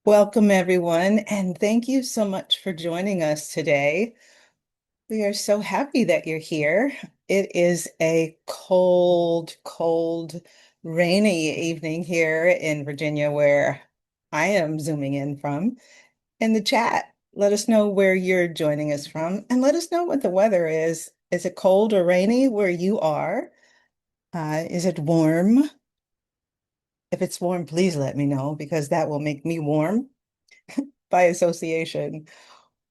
Welcome, everyone, and thank you so much for joining us today. We are so happy that you're here. It is a cold, rainy evening here in Virginia, where I am zooming in from. In the chat, let us know where you're joining us from, and let us know what the weather is. Is it cold or rainy where you are? Is it warm? If it's warm, please let me know because that will make me warm by association.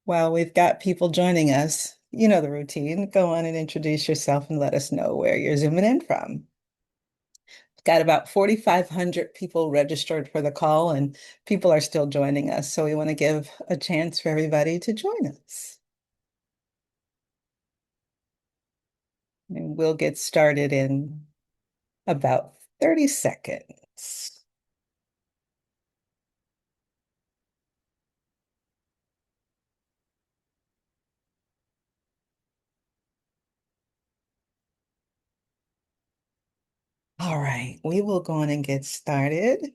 Well, we've got people joining us. You know the routine. Go on and introduce yourself and let us know where you're zooming in from. Got about 4,500 people registered for the call, and people are still joining us. So we want to give a chance for everybody to join us. And we'll get started in about 30 seconds. All right, we will go on and get started.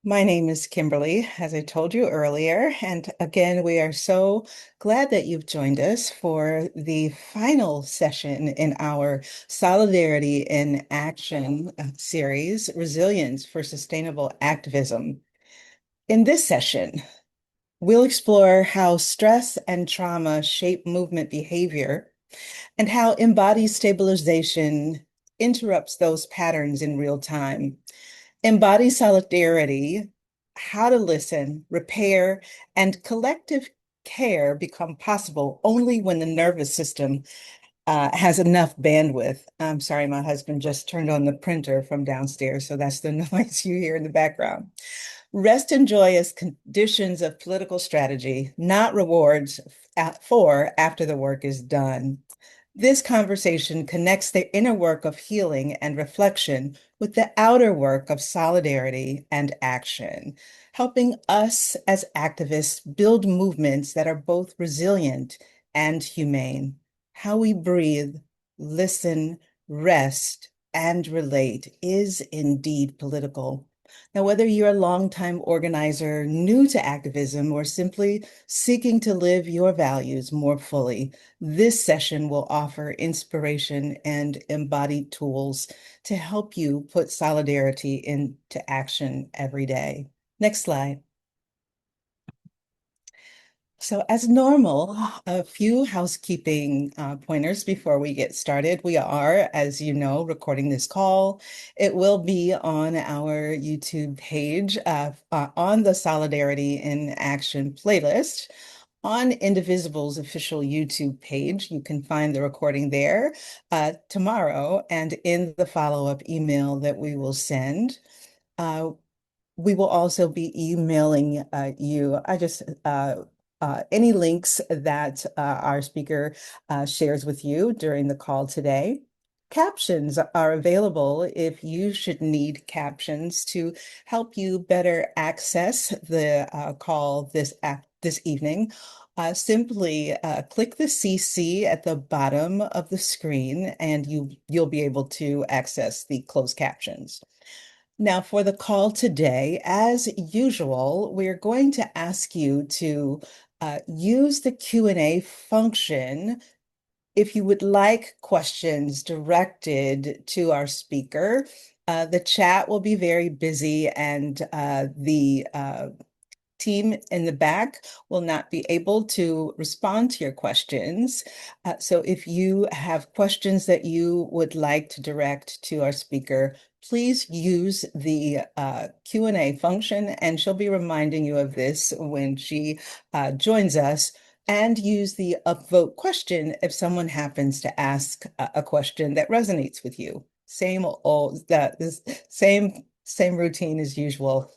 My name is Kimberly, as I told you earlier. And again, we are so glad that you've joined us for the final session in our Solidarity in Action series, Resilience for Sustainable Activism. In this session, we'll explore how stress and trauma shape movement behavior and how embodied stabilization interrupts those patterns in real time. Embody solidarity, how to listen, repair, and collective care become possible only when the nervous system has enough bandwidth. I'm sorry, my husband just turned on the printer from downstairs, so that's the noise you hear in the background. Rest and joy as conditions of political strategy, not rewards for after the work is done. This conversation connects the inner work of healing and reflection with the outer work of solidarity and action, helping us as activists build movements that are both resilient and humane. How we breathe, listen, rest, and relate is indeed political. Now, whether you're a longtime organizer, new to activism, or simply seeking to live your values more fully, this session will offer inspiration and embodied tools to help you put solidarity into action every day. Next slide. So, as normal, a few housekeeping pointers before we get started. We are, as you know, recording this call. It will be on our YouTube page on the Solidarity in Action playlist. On Indivisible's official YouTube page, you can find the recording there tomorrow and in the follow-up email that we will send. Uh, we will also be emailing you. Any links that our speaker shares with you during the call today. Captions are available if you should need captions to help you better access the call this evening. Simply click the CC at the bottom of the screen, and you'll be able to access the closed captions. Now, for the call today, as usual, we're going to ask you to use the Q&A function if you would like questions directed to our speaker. The chat will be very busy, and the team in the back will not be able to respond to your questions. So if you have questions that you would like to direct to our speaker, please use the Q&A function, and she'll be reminding you of this when she joins us. And use the upvote question if someone happens to ask a question that resonates with you. Same routine as usual.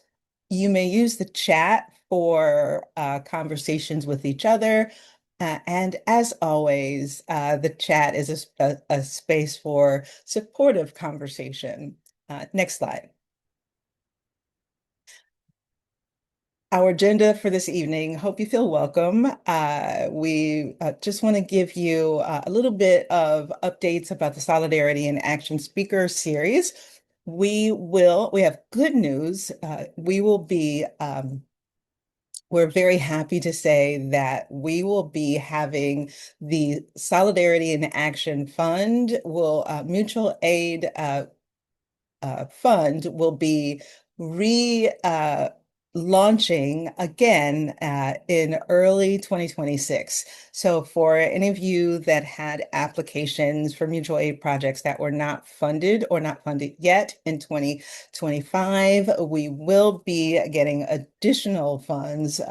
You may use the chat for conversations with each other. And as always, the chat is a space for supportive conversation. Next slide. Our agenda for this evening, hope you feel welcome. We just want to give you a little bit of updates about the Solidarity in Action Speaker Series. We have good news. We're very happy to say that we will be having the Solidarity and Action Fund will mutual aid fund will be re launching again in early 2026. So, for any of you that had applications for mutual aid projects that were not funded or not funded yet in 2025, we will be getting additional funds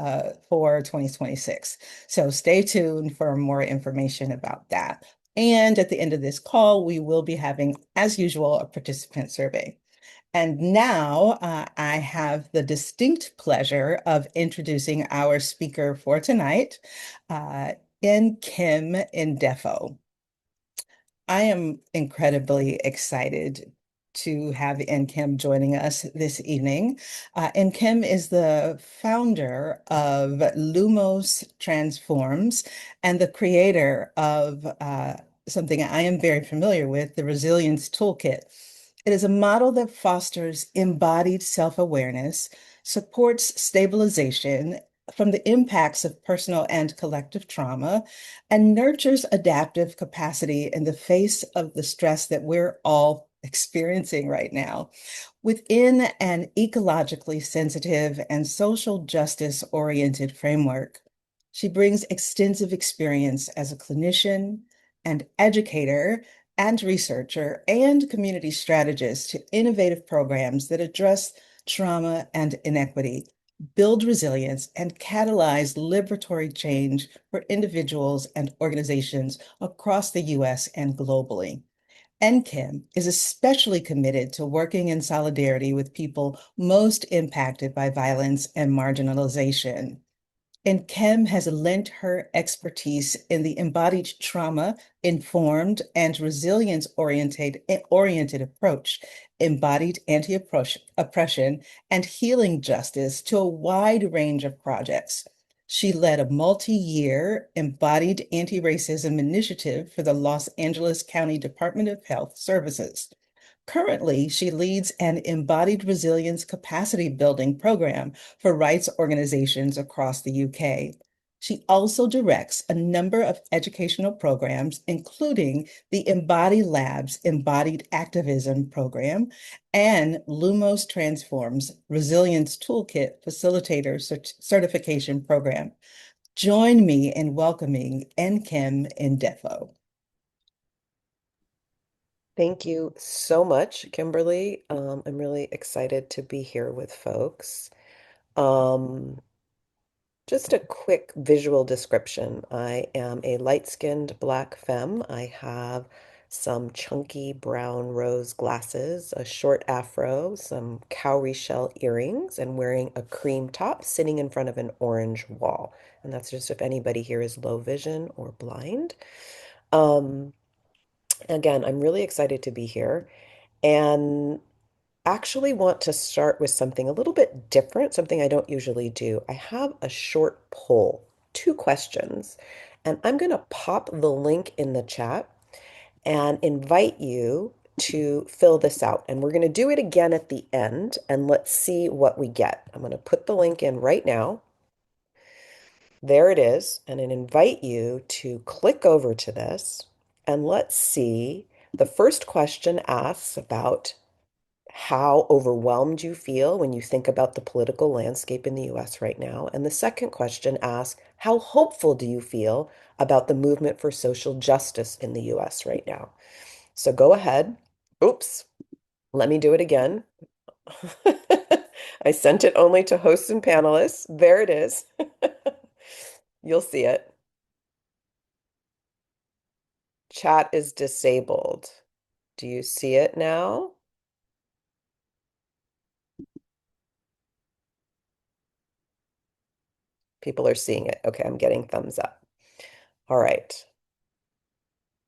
for 2026. So, stay tuned for more information about that. And at the end of this call, we will be having, as usual, a participant survey. And now I have the distinct pleasure of introducing our speaker for tonight, uh, In Kim Indefo. I am incredibly excited to have En Kim joining us this evening. En Kim is the founder of Lumos Transforms and the creator of something I am very familiar with, the Resilience Toolkit. It is a model that fosters embodied self-awareness, supports stabilization from the impacts of personal and collective trauma, and nurtures adaptive capacity in the face of the stress that we're all experiencing right now. Within an ecologically sensitive and social justice oriented framework, she brings extensive experience as a clinician and educator and researcher and community strategist to innovative programs that address trauma and inequity, build resilience, and catalyze liberatory change for individuals and organizations across the US and globally. NKIM is especially committed to working in solidarity with people most impacted by violence and marginalization. And Kim has lent her expertise in the embodied trauma informed and resilience oriented approach, embodied anti-oppression, and healing justice to a wide range of projects. She led a multi-year embodied anti-racism initiative for the Los Angeles County Department of Health Services. Currently, she leads an embodied resilience capacity building program for rights organizations across the UK. She also directs a number of educational programs, including the Embody Labs Embodied Activism program and Lumos Transforms Resilience Toolkit Facilitator Certification program. Join me in welcoming Nkem Indefo. Thank you so much, Kimberly. I'm really excited to be here with folks. Um, just a quick visual description. I am a light-skinned black femme. I have some chunky brown rose glasses, a short afro, some cowrie shell earrings, and wearing a cream top sitting in front of an orange wall. And that's just if anybody here is low vision or blind. Um, Again, I'm really excited to be here. And actually want to start with something a little bit different, something I don't usually do. I have a short poll, two questions, and I'm going to pop the link in the chat and invite you to fill this out. And we're going to do it again at the end, and let's see what we get. I'm going to put the link in right now. There it is, and I invite you to click over to this, and let's see. The first question asks about how overwhelmed you feel when you think about the political landscape in the US right now. And the second question asks, how hopeful do you feel about the movement for social justice in the US right now? So go ahead. Oops, let me do it again. I sent it only to hosts and panelists. There it is. You'll see it. Chat is disabled. Do you see it now? People are seeing it. Okay, I'm getting thumbs up. All right.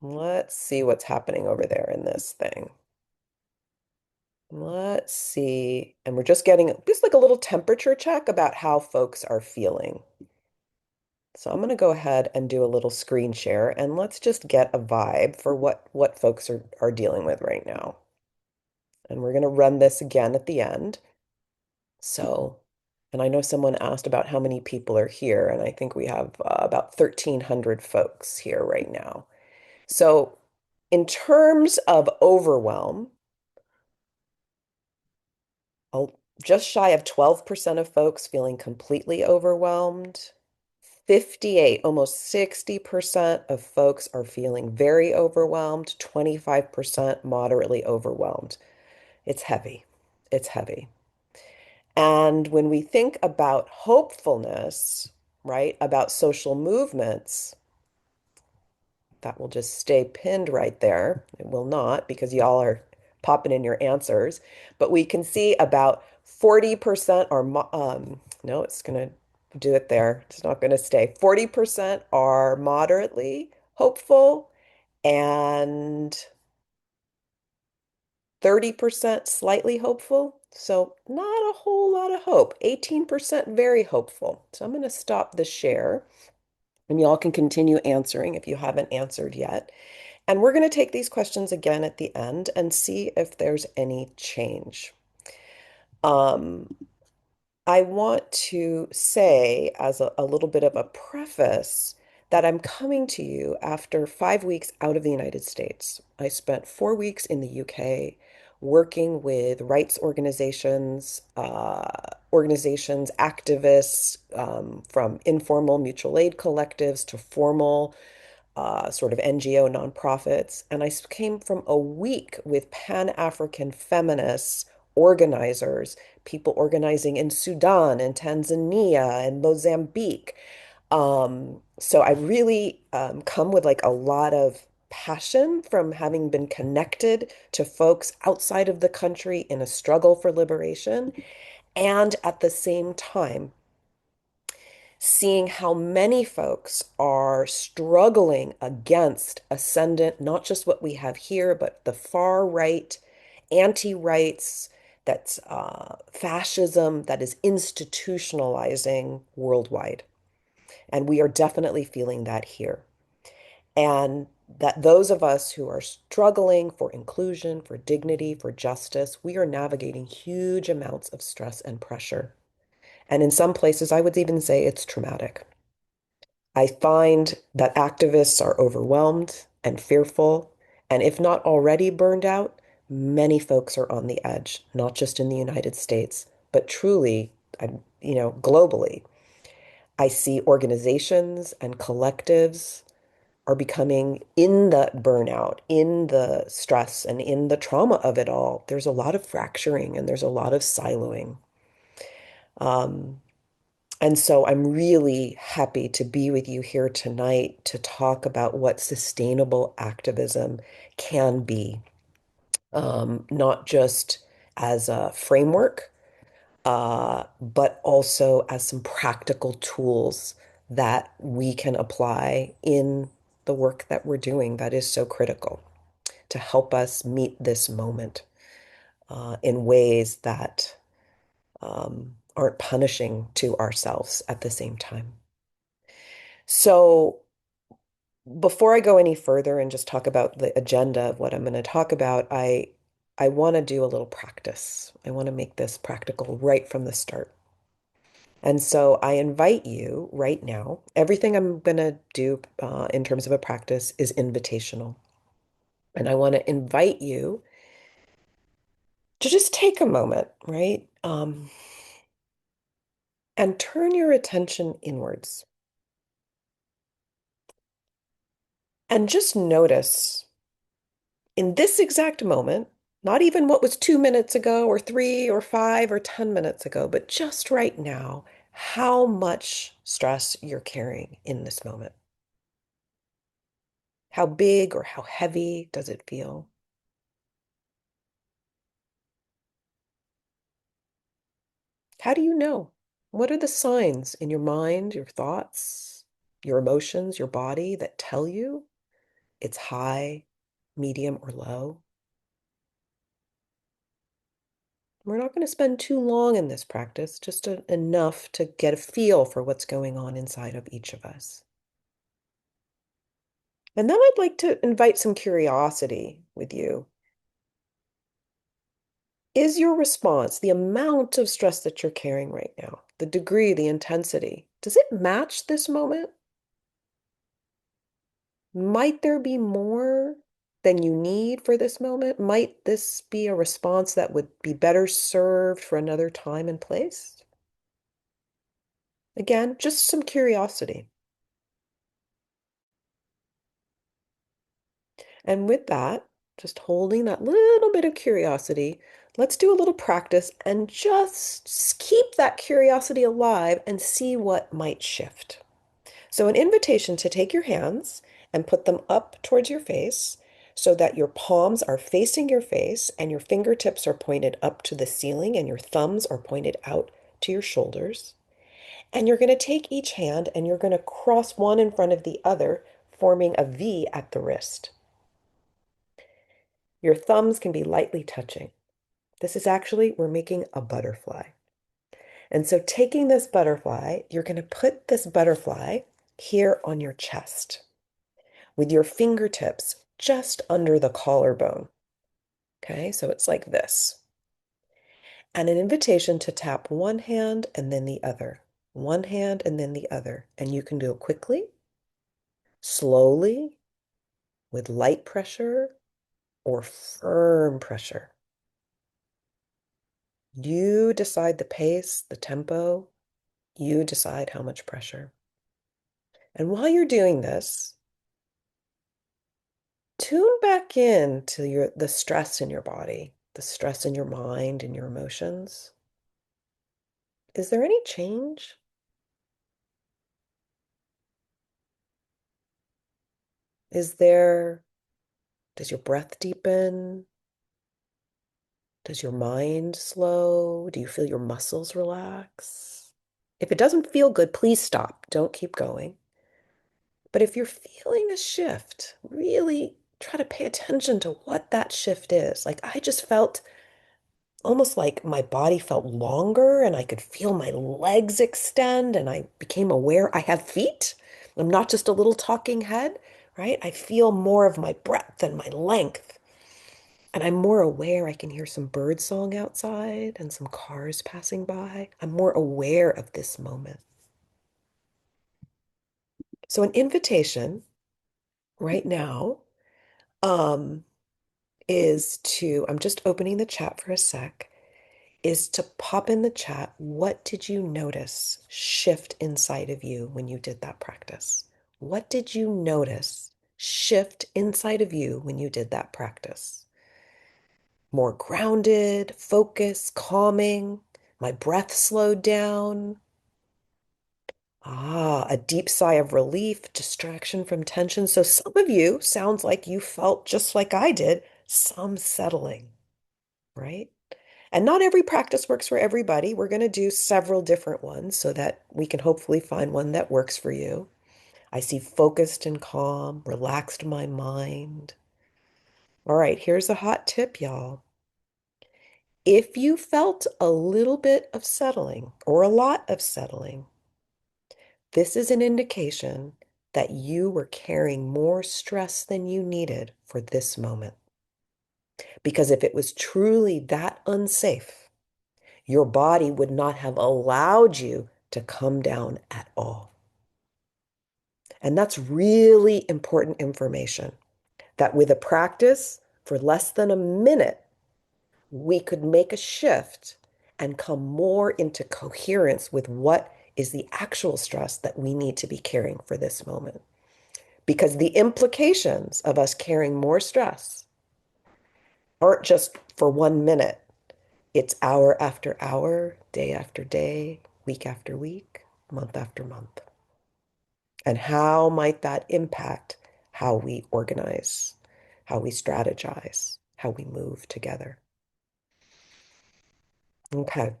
Let's see what's happening over there in this thing. Let's see. And we're just getting just like a little temperature check about how folks are feeling. So I'm going to go ahead and do a little screen share and let's just get a vibe for what folks are dealing with right now. And we're going to run this again at the end. So, and I know someone asked about how many people are here, and I think we have about 1,300 folks here right now. So, in terms of overwhelm, a- just shy of 12% of folks feeling completely overwhelmed. 58, almost 60% of folks are feeling very overwhelmed, 25% moderately overwhelmed. It's heavy. It's heavy. And when we think about hopefulness, right, about social movements, that will just stay pinned right there. It will not because y'all are popping in your answers. But we can see about 40% are, no, it's going to do it there. It's not going to stay. 40% are moderately hopeful and 30% slightly hopeful. So not a whole lot of hope. 18% very hopeful. So I'm going to stop the share and y'all can continue answering if you haven't answered yet. And we're going to take these questions again at the end and see if there's any change. Um, I want to say, as a little bit of a preface, that I'm coming to you after 5 weeks out of the United States. I spent 4 weeks in the UK working with rights organizations, activists, from informal mutual aid collectives to formal sort of NGO nonprofits. And I came from a week with Pan-African feminists, organizers, people organizing in Sudan and Tanzania and Mozambique. So I really come with like a lot of passion from having been connected to folks outside of the country in a struggle for liberation. And at the same time, seeing how many folks are struggling against ascendant, not just what we have here, but the far right, anti-rights, that's fascism that is institutionalizing worldwide. And we are definitely feeling that here. And that those of us who are struggling for inclusion, for dignity, for justice, we are navigating huge amounts of stress and pressure. And in some places, I would even say it's traumatic. I find that activists are overwhelmed and fearful, and if not already burned out, many folks are on the edge, not just in the United States, but truly, globally. I see organizations and collectives are becoming in the burnout, in the stress, and in the trauma of it all. There's a lot of fracturing and there's a lot of siloing. Um, And so I'm really happy to be with you here tonight to talk about what sustainable activism can be, not just as a framework, but also as some practical tools that we can apply in the work that we're doing that is so critical to help us meet this moment in ways that aren't punishing to ourselves at the same time. So, before I go any further and just talk about the agenda of what I'm going to talk about, I want to do a little practice. I want to make this practical right from the start. And so I invite you right now. Everything I'm going to do in terms of a practice is invitational. And I want to invite you to just take a moment, right? And turn your attention inwards and just notice in this exact moment, not even what was 2 minutes ago, or 3 or 5 or 10 minutes ago, but just right now, how much stress you're carrying in this moment. How big or how heavy does it feel? How do you know? What are the signs in your mind, your thoughts, your emotions, your body that tell you it's high, medium, or low? We're not going to spend too long in this practice, just enough to get a feel for what's going on inside of each of us. And then I'd like to invite some curiosity with you. Is your response, the amount of stress that you're carrying right now, the degree, the intensity, does it match this moment? Might there be more than you need for this moment? Might this be a response that would be better served for another time and place? Again, just some curiosity. And with that, just holding that little bit of curiosity, let's do a little practice and just keep that curiosity alive and see what might shift. So, an invitation to take your hands and put them up towards your face so that your palms are facing your face and your fingertips are pointed up to the ceiling and your thumbs are pointed out to your shoulders. And you're going to take each hand and you're going to cross one in front of the other, forming a V at the wrist. Your thumbs can be lightly touching. This is actually, we're making a butterfly. And so, taking this butterfly, you're going to put this butterfly here on your chest, with your fingertips just under the collarbone. Okay, so it's like this. And an invitation to tap one hand and then the other, one hand and then the other. And you can do it quickly, slowly, with light pressure or firm pressure. You decide the pace, the tempo, you decide how much pressure. And while you're doing this, tune back in to the stress in your body, the stress in your mind and your emotions. Is there any change? Is there, does your breath deepen? Does your mind slow? Do you feel your muscles relax? If it doesn't feel good, please stop. Don't keep going. But if you're feeling a shift, really try to pay attention to what that shift is. Like I just felt almost like my body felt longer and I could feel my legs extend and I became aware I have feet. I'm not just a little talking head, right? I feel more of my breadth and my length. And I'm more aware. I can hear some bird song outside and some cars passing by. I'm more aware of this moment. So an invitation right now um, is to, I'm just opening the chat for a sec, is to pop in the chat, what did you notice shift inside of you when you did that practice? What did you notice shift inside of you when you did that practice? More grounded, focused, calming, my breath slowed down. Ah, a deep sigh of relief, distraction from tension. So some of you sounds like you felt just like I did, some settling, right? And not every practice works for everybody. We're going to do several different ones so that we can hopefully find one that works for you. I see focused and calm, relaxed my mind. All right, here's a hot tip, y'all. If you felt a little bit of settling or a lot of settling, this is an indication that you were carrying more stress than you needed for this moment. Because if it was truly that unsafe, your body would not have allowed you to come down at all. And that's really important information that with a practice for less than a minute, we could make a shift and come more into coherence with what is the actual stress that we need to be carrying for this moment. Because the implications of us carrying more stress aren't just for 1 minute, it's hour after hour, day after day, week after week, month after month. And how might that impact how we organize, how we strategize, how we move together? Okay.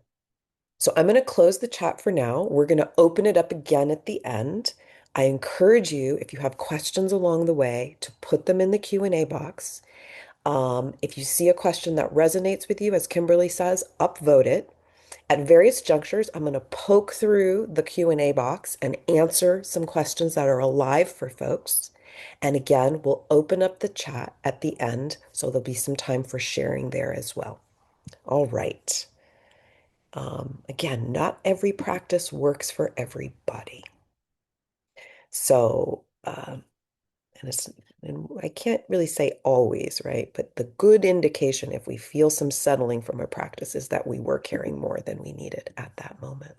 So I'm going to close the chat for now. We're going to open it up again at the end. I encourage you, if you have questions along the way, to put them in the Q&A box. If you see a question that resonates with you, as Kimberly says, upvote it. At various junctures, I'm going to poke through the Q&A box and answer some questions that are alive for folks. And again, we'll open up the chat at the end, so there'll be some time for sharing there as well. All right. Again, not every practice works for everybody. So, and it's, and I can't really say always, right? But the good indication if we feel some settling from a practice is that we were carrying more than we needed at that moment.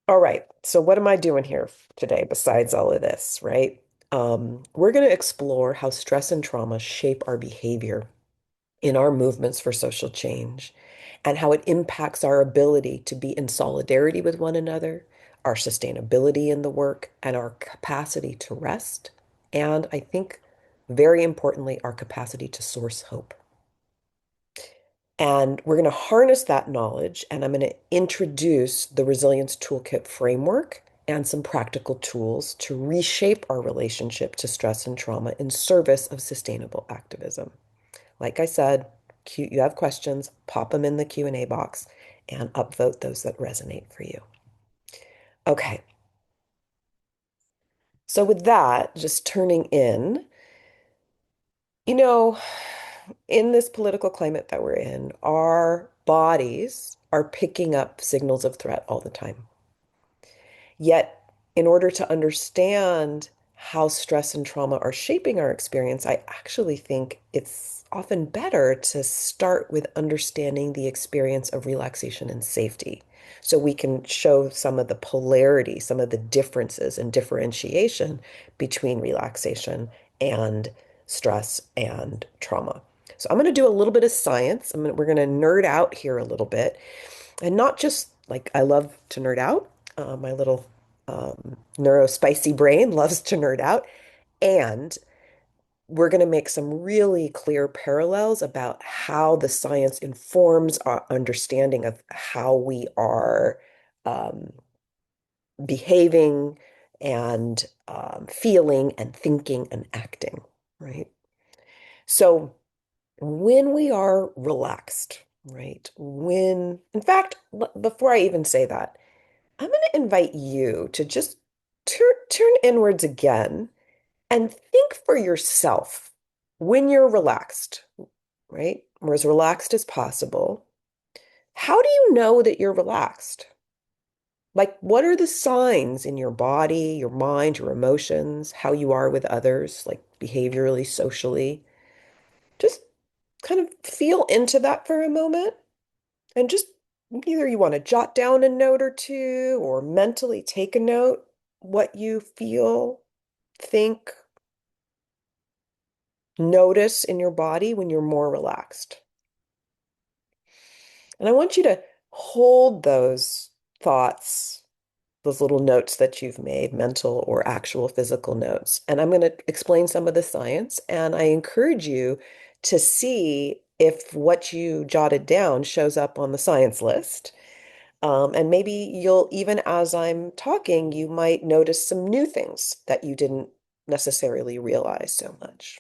All right. So what am I doing here today besides all of this, right? We're going to explore how stress and trauma shape our behavior in our movements for social change and how it impacts our ability to be in solidarity with one another, our sustainability in the work, and our capacity to rest. And I think very importantly, our capacity to source hope. And we're going to harness that knowledge, and I'm going to introduce the Resilience Toolkit framework and some practical tools to reshape our relationship to stress and trauma in service of sustainable activism. Like I said, you have questions, pop them in the Q&A box and upvote those that resonate for you. Okay, so with that, just turning in, you know, in this political climate that we're in, our bodies are picking up signals of threat all the time. Yet, in order to understand how stress and trauma are shaping our experience, I actually think it's often better to start with understanding the experience of relaxation and safety. So we can show some of the polarity, some of the differences and differentiation between relaxation and stress and trauma. So I'm going to do a little bit of science. We're going to nerd out here a little bit. And not just like I love to nerd out. My little neurospicy brain loves to nerd out. And we're going to make some really clear parallels about how the science informs our understanding of how we are um, behaving and feeling and thinking and acting, right? So when we are relaxed, right? In fact, before I even say that, I'm going to invite you to just turn inwards again and think for yourself when you're relaxed, right? Or as relaxed as possible. How do you know that you're relaxed? Like, what are the signs in your body, your mind, your emotions, how you are with others, like behaviorally, socially? Just kind of feel into that for a moment and just either you want to jot down a note or two or mentally take a note what you feel, think, notice in your body when you're more relaxed. And I want you to hold those thoughts, those little notes that you've made, mental or actual physical notes. And I'm going to explain some of the science. And I encourage you to see if what you jotted down shows up on the science list. And maybe you'll, even as I'm talking, you might notice some new things that you didn't necessarily realize so much.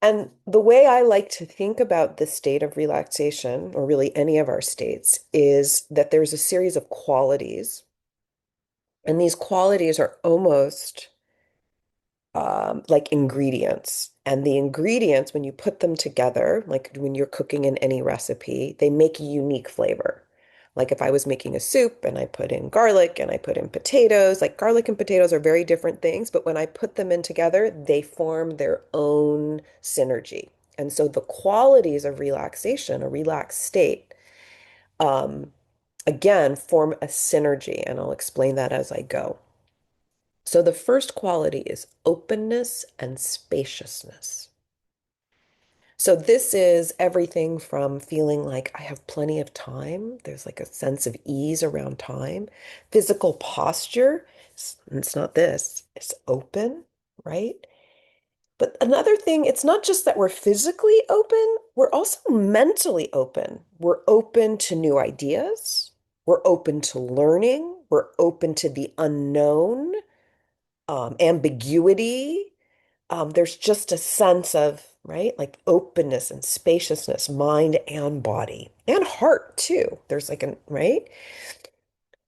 And the way I like to think about this state of relaxation, or really any of our states, is that there's a series of qualities. And these qualities are almost like ingredients. And the ingredients, when you put them together, like when you're cooking in any recipe, they make a unique flavor. Like if I was making a soup and I put in garlic and I put in potatoes, like garlic and potatoes are very different things, but when I put them in together, they form their own synergy. And so the qualities of relaxation, a relaxed state, um, again, form a synergy. And I'll explain that as I go. So the first quality is openness and spaciousness. So this is everything from feeling like I have plenty of time. There's like a sense of ease around time. Physical posture, it's not this, it's open, right? But another thing, it's not just that we're physically open, we're also mentally open. We're open to new ideas. We're open to learning. We're open to the unknown, ambiguity. There's just a sense of, right, like openness and spaciousness, mind and body and heart too. There's like an, right?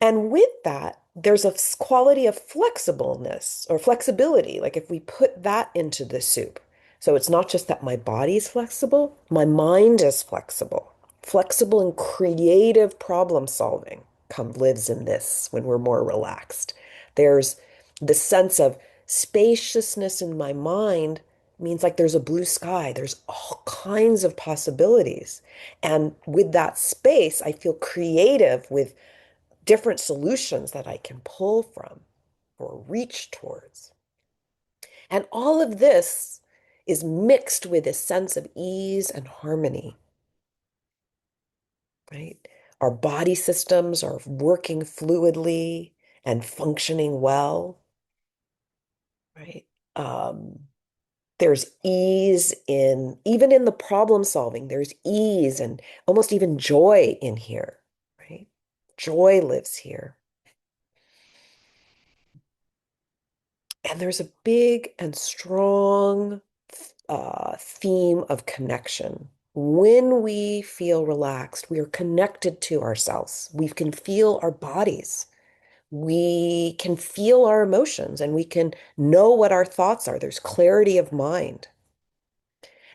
And with that, there's a quality of flexibleness or flexibility. Like if we put that into the soup, So it's not just that my body's flexible, my mind is flexible. Flexible and creative problem solving lives in this when we're more relaxed. There's the sense of spaciousness in my mind means like there's a blue sky. There's all kinds of possibilities. And with that space, I feel creative with different solutions that I can pull from or reach towards. And all of this is mixed with a sense of ease and harmony, right? Our body systems are working fluidly and functioning well, right? Um, there's ease in, even in the problem solving, there's ease and almost even joy in here, right? Joy lives here. And there's a big and strong theme of connection. When we feel relaxed, we are connected to ourselves. We can feel our bodies. We can feel our emotions and we can know what our thoughts are. There's clarity of mind.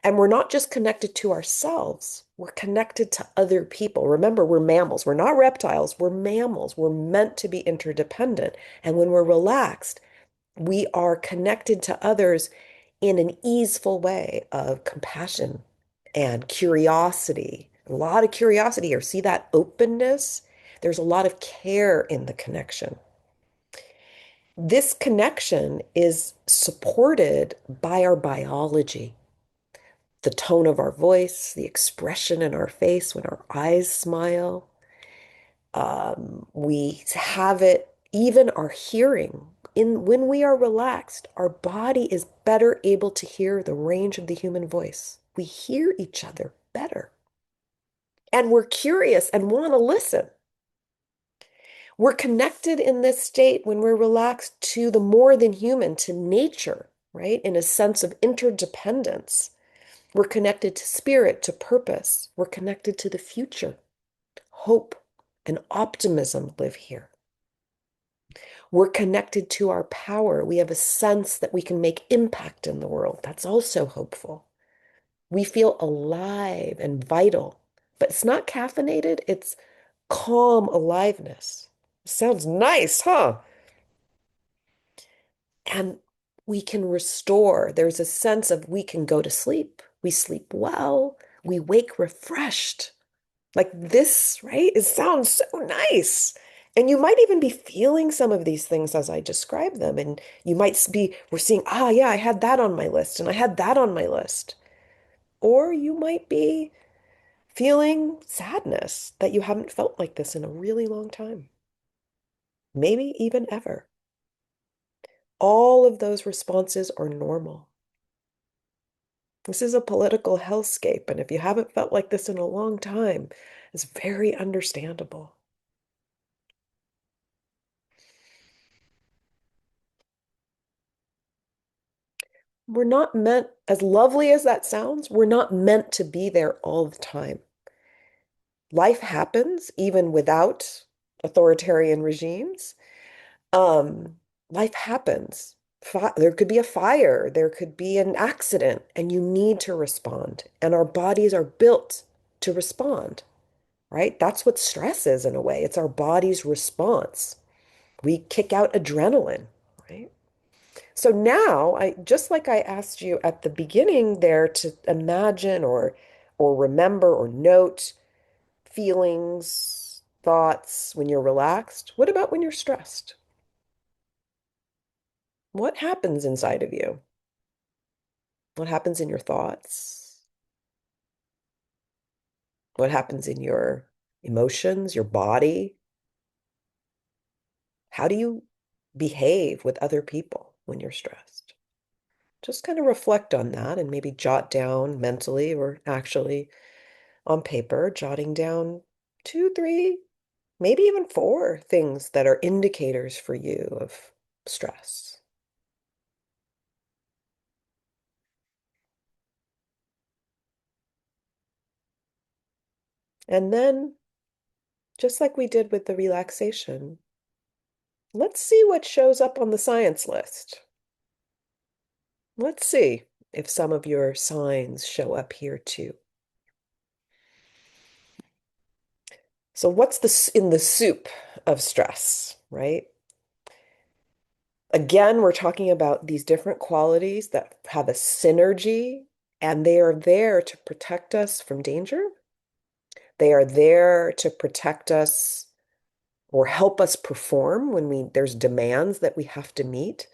And we're not just connected to ourselves, we're connected to other people. Remember, we're mammals. We're not reptiles. We're mammals. We're meant to be interdependent. And when we're relaxed, we are connected to others in an easeful way of compassion and curiosity. A lot of curiosity here. See that openness? There's a lot of care in the connection. This connection is supported by our biology, the tone of our voice, the expression in our face when our eyes smile. We have it, even our hearing. When we are relaxed, our body is better able to hear the range of the human voice. We hear each other better. And we're curious and want to listen. We're connected in this state when we're relaxed to the more than human, to nature, right? In a sense of interdependence. We're connected to spirit, to purpose. We're connected to the future. Hope and optimism live here. We're connected to our power. We have a sense that we can make impact in the world. That's also hopeful. We feel alive and vital, but it's not caffeinated, it's calm aliveness. Sounds nice, huh? And we can restore. There's a sense of we can go to sleep. We sleep well. We wake refreshed. Like this, right? It sounds so nice. And you might even be feeling some of these things as I describe them. And you might be, we're seeing, yeah, I had that on my list and I had that on my list. Or you might be feeling sadness that you haven't felt like this in a really long time, maybe even ever. All of those responses are normal. This is a political hellscape. And if you haven't felt like this in a long time, it's very understandable. We're not meant, as lovely as that sounds, we're not meant to be there all the time. Life happens even without authoritarian regimes. Um, Life happens. There could be a fire, there could be an accident, and you need to respond. And our bodies are built to respond, right? That's what stress is in a way. It's our body's response. We kick out adrenaline, right? So now, I just like I asked you at the beginning there to imagine or remember or note feelings, thoughts when you're relaxed. What about when you're stressed? What happens inside of you? What happens in your thoughts? What happens in your emotions, your body? How do you behave with other people when you're stressed? Just kind of reflect on that and maybe jot down mentally or actually on paper, jotting down two, three, maybe even four things that are indicators for you of stress. And then, just like we did with the relaxation, let's see what shows up on the science list. Let's see. if some of your signs show up here too. So what's in the soup of stress, right? Again, we're talking about these different qualities that have a synergy, and they are there to protect us from danger. They are there to protect us or help us perform when there's demands that we have to meet.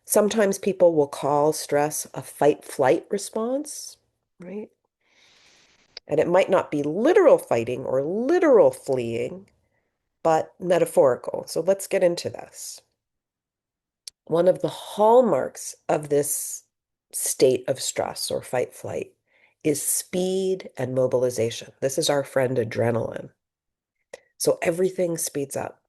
Sometimes people will call stress a fight flight response, right? And it might not be literal fighting or literal fleeing, but metaphorical. So let's get into this. One of the hallmarks of this state of stress or fight flight is speed and mobilization. This is our friend adrenaline. So everything speeds up.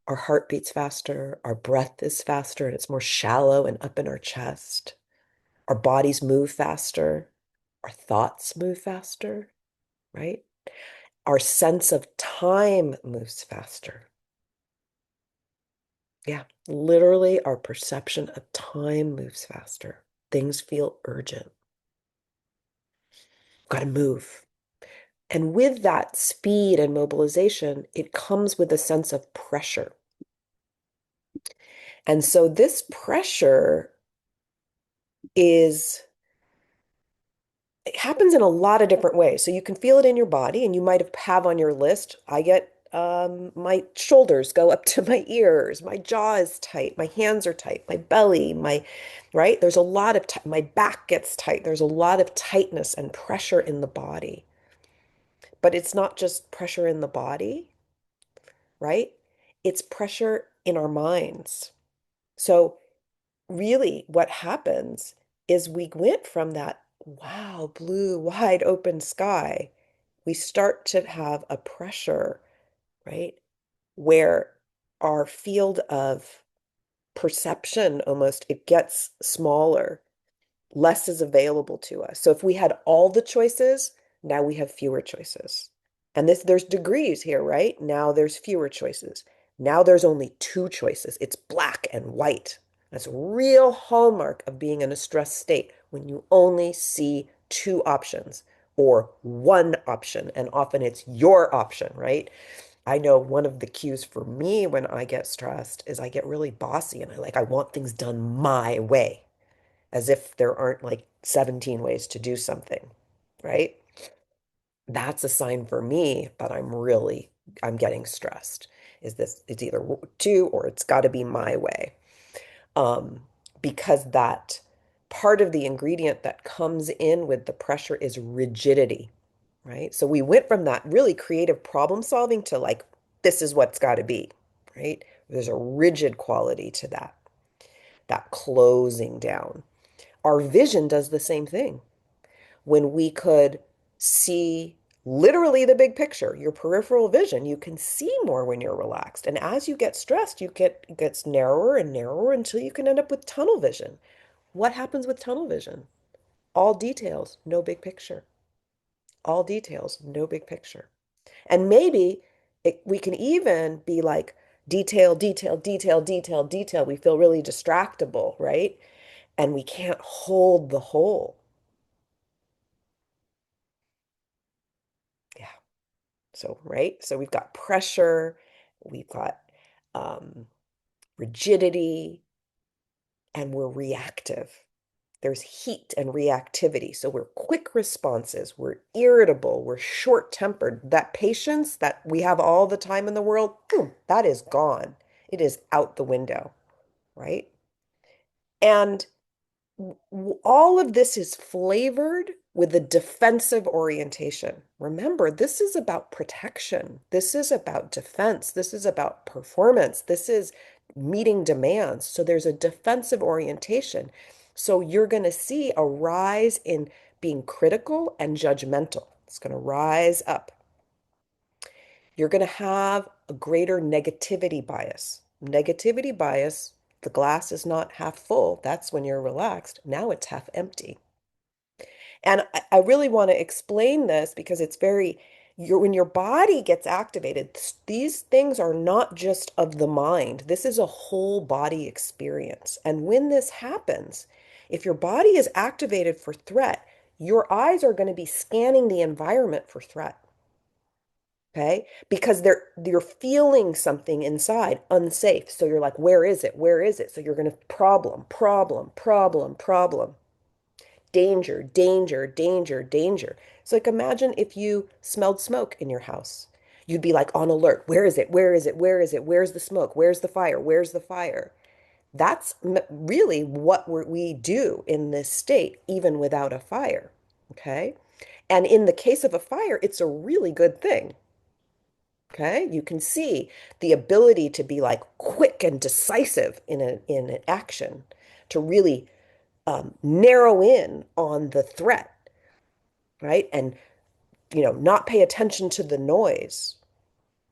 Our heart beats faster, our breath is faster, and it's more shallow and up in our chest. Our bodies move faster, our thoughts move faster, right? Our sense of time moves faster. Yeah, literally, our perception of time moves faster. Things feel urgent. Got to move. And with that speed and mobilization, it comes with a sense of pressure. And so this pressure is it happens in a lot of different ways. So you can feel it in your body, and you might have on your list. I get my shoulders go up to my ears, my jaw is tight, my hands are tight, my belly, right? There's a lot of my back gets tight. There's a lot of tightness and pressure in the body. But it's not just pressure in the body, right? It's pressure in our minds. So really what happens is we went from that wow, blue, wide open sky, we start to have a pressure, right? Where our field of perception almost it gets smaller, less is available to us. So if we had all the choices, now we have fewer choices. And there's degrees here, right? Now there's fewer choices. Now there's only two choices. It's black and white. That's a real hallmark of being in a stress state when you only see two options or one option, and often it's your option, right? I know one of the cues for me when I get stressed is I get really bossy and I want things done my way as if there aren't like 17 ways to do something, right? That's a sign for me, but I'm getting stressed. Is this, it's either two or it's got to be my way. Um, because that part of the ingredient that comes in with the pressure is rigidity, right? So we went from that really creative problem solving to like, this is what's got to be, right? There's a rigid quality to that closing down. Our vision does the same thing. When we could see literally the big picture, your peripheral vision, you can see more when you're relaxed. And as you get stressed, it gets narrower and narrower until you can end up with tunnel vision. What happens with tunnel vision? All details, no big picture. All details, no big picture. And maybe we can even be like detail, detail, detail, detail, detail. We feel really distractible, right? And we can't hold the whole. Yeah. So, right? So we've got pressure, we've got um, rigidity, and we're reactive. There's heat and reactivity. So we're quick responses, we're irritable, we're short-tempered. That patience that we have all the time in the world, boom, that is gone. It is out the window, right? And all of this is flavored with a defensive orientation. Remember, this is about protection. This is about defense. This is about performance. This is meeting demands. So there's a defensive orientation. So you're going to see a rise in being critical and judgmental. It's going to rise up. You're going to have a greater negativity bias. Negativity bias, the glass is not half full. That's when you're relaxed. Now it's half empty. And I really want to explain this because it's when your body gets activated, these things are not just of the mind. This is a whole body experience. And when this happens, If your body is activated for threat, your eyes are going to be scanning the environment for threat. Okay? Because you're feeling something inside unsafe. So you're like, where is it? Where is it? So you're going to problem, problem, problem, problem. Danger, danger, danger, danger. So like imagine if you smelled smoke in your house. You'd be like on alert. Where is it? Where is it? Where is it? Where's the smoke? Where's the fire? Where's the fire? That's really what we do in this state, even without a fire. Okay. And in the case of a fire, it's a really good thing. Okay. You can see the ability to be like quick and decisive in an action, to really narrow in on the threat, right? And, not pay attention to the noise.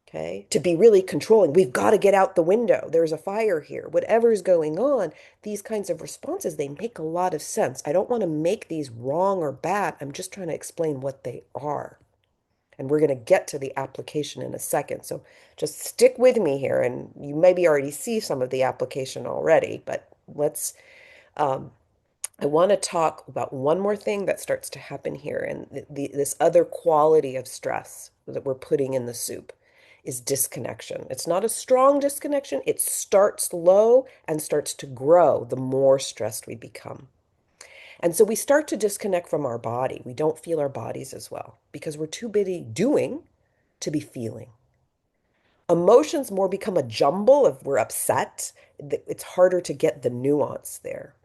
Okay. To be really controlling. We've got to get out the window. There's a fire here. Whatever's going on, these kinds of responses, they make a lot of sense. I don't want to make these wrong or bad. I'm just trying to explain what they are. And we're going to get to the application in a second. So just stick with me here. And you maybe already see some of the application already, but um, I want to talk about one more thing that starts to happen here. And this other quality of stress that we're putting in the soup is disconnection. It's not a strong disconnection. It starts low and starts to grow the more stressed we become. And so we start to disconnect from our body. We don't feel our bodies as well because we're too busy doing to be feeling. Emotions more become a jumble of we're upset. It's harder to get the nuance there.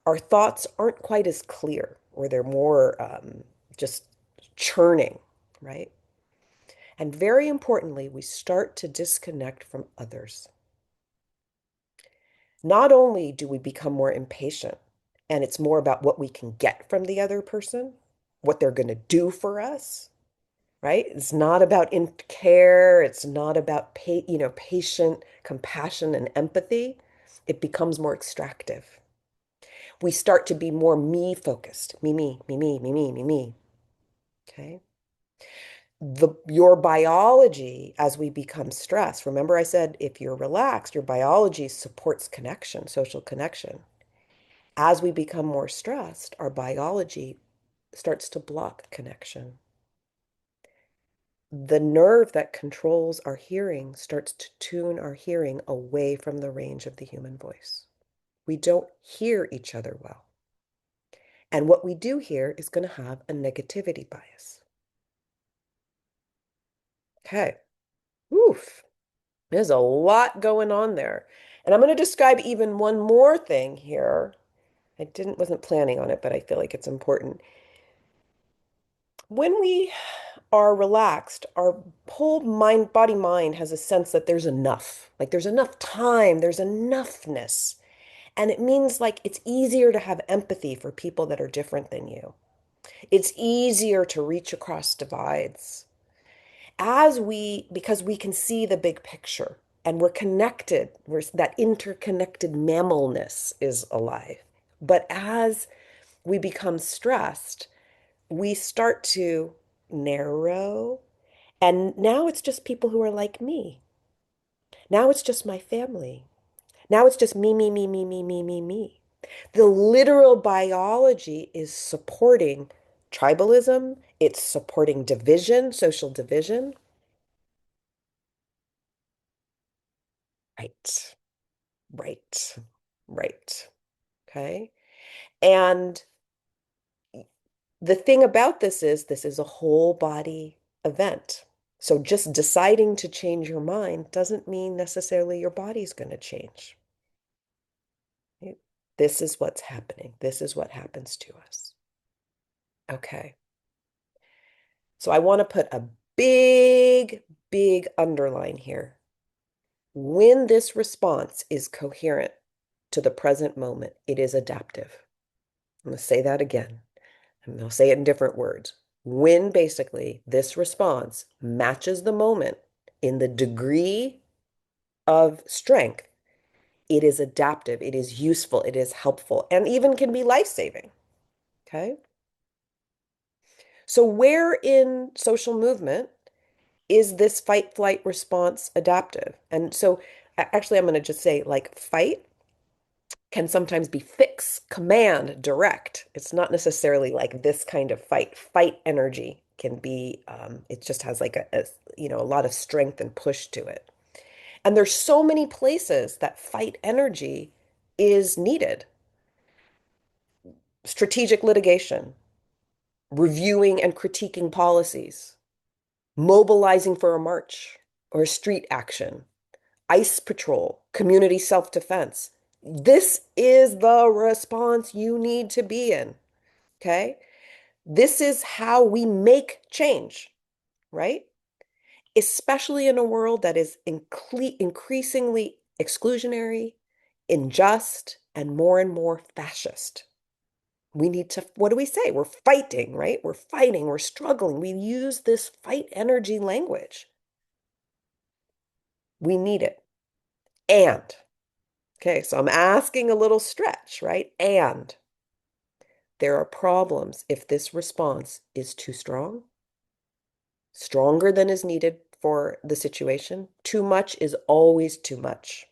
Our thoughts aren't quite as clear, or they're more just churning, right? And very importantly, we start to disconnect from others. Not only do we become more impatient, and it's more about what we can get from the other person, what they're going to do for us, right? It's not about in care. It's not about patient compassion and empathy. It becomes more extractive. We start to be more me focused. Me. Okay. Your biology, as we become stressed, remember I said if you're relaxed, your biology supports connection, social connection. As we become more stressed, our biology starts to block connection. The nerve that controls our hearing starts to tune our hearing away from the range of the human voice. We don't hear each other well. And what we do hear is going to have a negativity bias. Okay. Oof. There's a lot going on there. And I'm going to describe even one more thing here. Wasn't planning on it, but I feel like it's important. When we are relaxed, our whole mind, body, mind has a sense that there's enough. Like there's enough time, there's enoughness. And it means like it's easier to have empathy for people that are different than you. It's easier to reach across divides because we can see the big picture and we're connected, that interconnected mammalness is alive. But as we become stressed, we start to narrow. And now it's just people who are like me. Now it's just my family. Now it's just me. The literal biology is supporting tribalism, it's supporting division, social division. Right, right, right. Okay. And the thing about this is a whole body event. So just deciding to change your mind doesn't mean necessarily your body's going to change. Right? This is what's happening. This is what happens to us. Okay. So I want to put a big, big underline here. When this response is coherent to the present moment, it is adaptive. I'm going to say that again. I'm going to say it in different words. When basically this response matches the moment in the degree of strength, it is adaptive, it is useful, it is helpful, and even can be life-saving. Okay. So, where in social movement is this fight flight response adaptive? And so, actually, I'm going to just say like fight can sometimes be fix, command, direct. It's not necessarily like this kind of fight. Fight energy can be, it just has like a lot of strength and push to it. And there's so many places that fight energy is needed. Strategic litigation, reviewing and critiquing policies, mobilizing for a march or a street action, ICE patrol, community self-defense. This is the response you need to be in, okay? This is how we make change, right? Especially in a world that is increasingly exclusionary, unjust, and more fascist. We need to, what do we say? We're fighting, right? We're fighting, we're struggling. We use this fight energy language. We need it. And, okay, so I'm asking a little stretch, right? And there are problems if this response is too strong, stronger than is needed for the situation. Too much is always too much.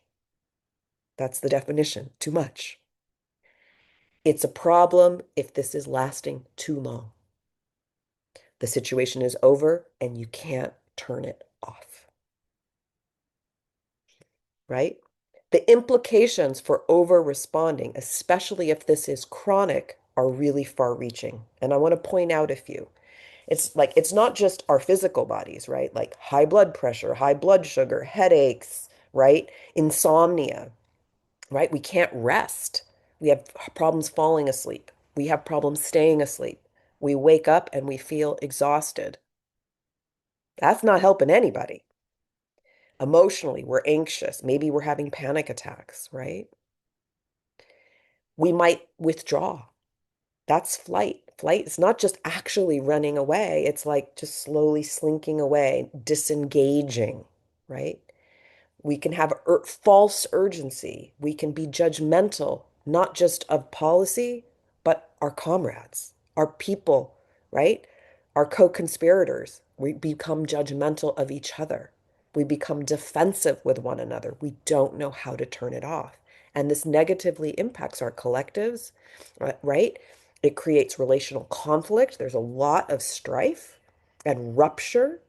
That's the definition, too much. It's a problem if this is lasting too long. The situation is over and you can't turn it off, right? The implications for over responding, especially if this is chronic, are really far reaching. And I want to point out a few. It's like, it's not just our physical bodies, right? Like high blood pressure, high blood sugar, headaches, right? Insomnia, right? We can't rest. We have problems falling asleep. We have problems staying asleep. We wake up and we feel exhausted. That's not helping anybody. Emotionally, we're anxious. Maybe we're having panic attacks, right? We might withdraw. That's flight. Flight is not just actually running away, it's like just slowly slinking away, disengaging, right? We can have false urgency. We can be judgmental, not just of policy, but our comrades, our people, right? Our co-conspirators. We become judgmental of each other. We become defensive with one another. We don't know how to turn it off. And this negatively impacts our collectives, right? It creates relational conflict. There's a lot of strife and rupture,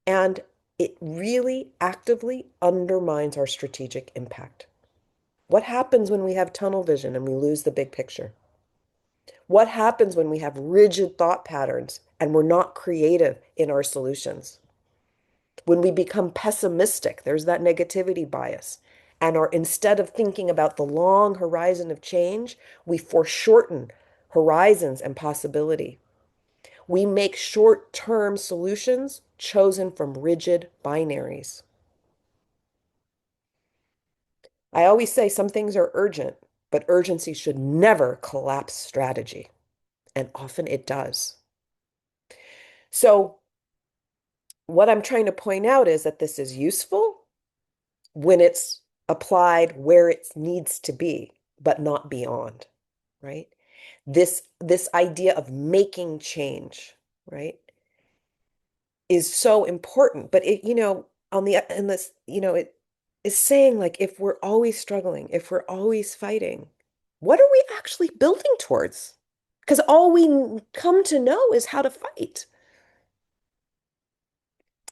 and it really actively undermines our strategic impact. What happens when we have tunnel vision and we lose the big picture? What happens when we have rigid thought patterns and we're not creative in our solutions? When we become pessimistic, there's that negativity bias. And are instead of thinking about the long horizon of change, we foreshorten horizons and possibility. We make short-term solutions chosen from rigid binaries. I always say some things are urgent, but urgency should never collapse strategy. And often it does. So, what I'm trying to point out is that this is useful when it's applied where it needs to be, but not beyond, right? This idea of making change, right, is so important. But on the and this, it is saying like if we're always struggling, if we're always fighting, what are we actually building towards? Because all we come to know is how to fight.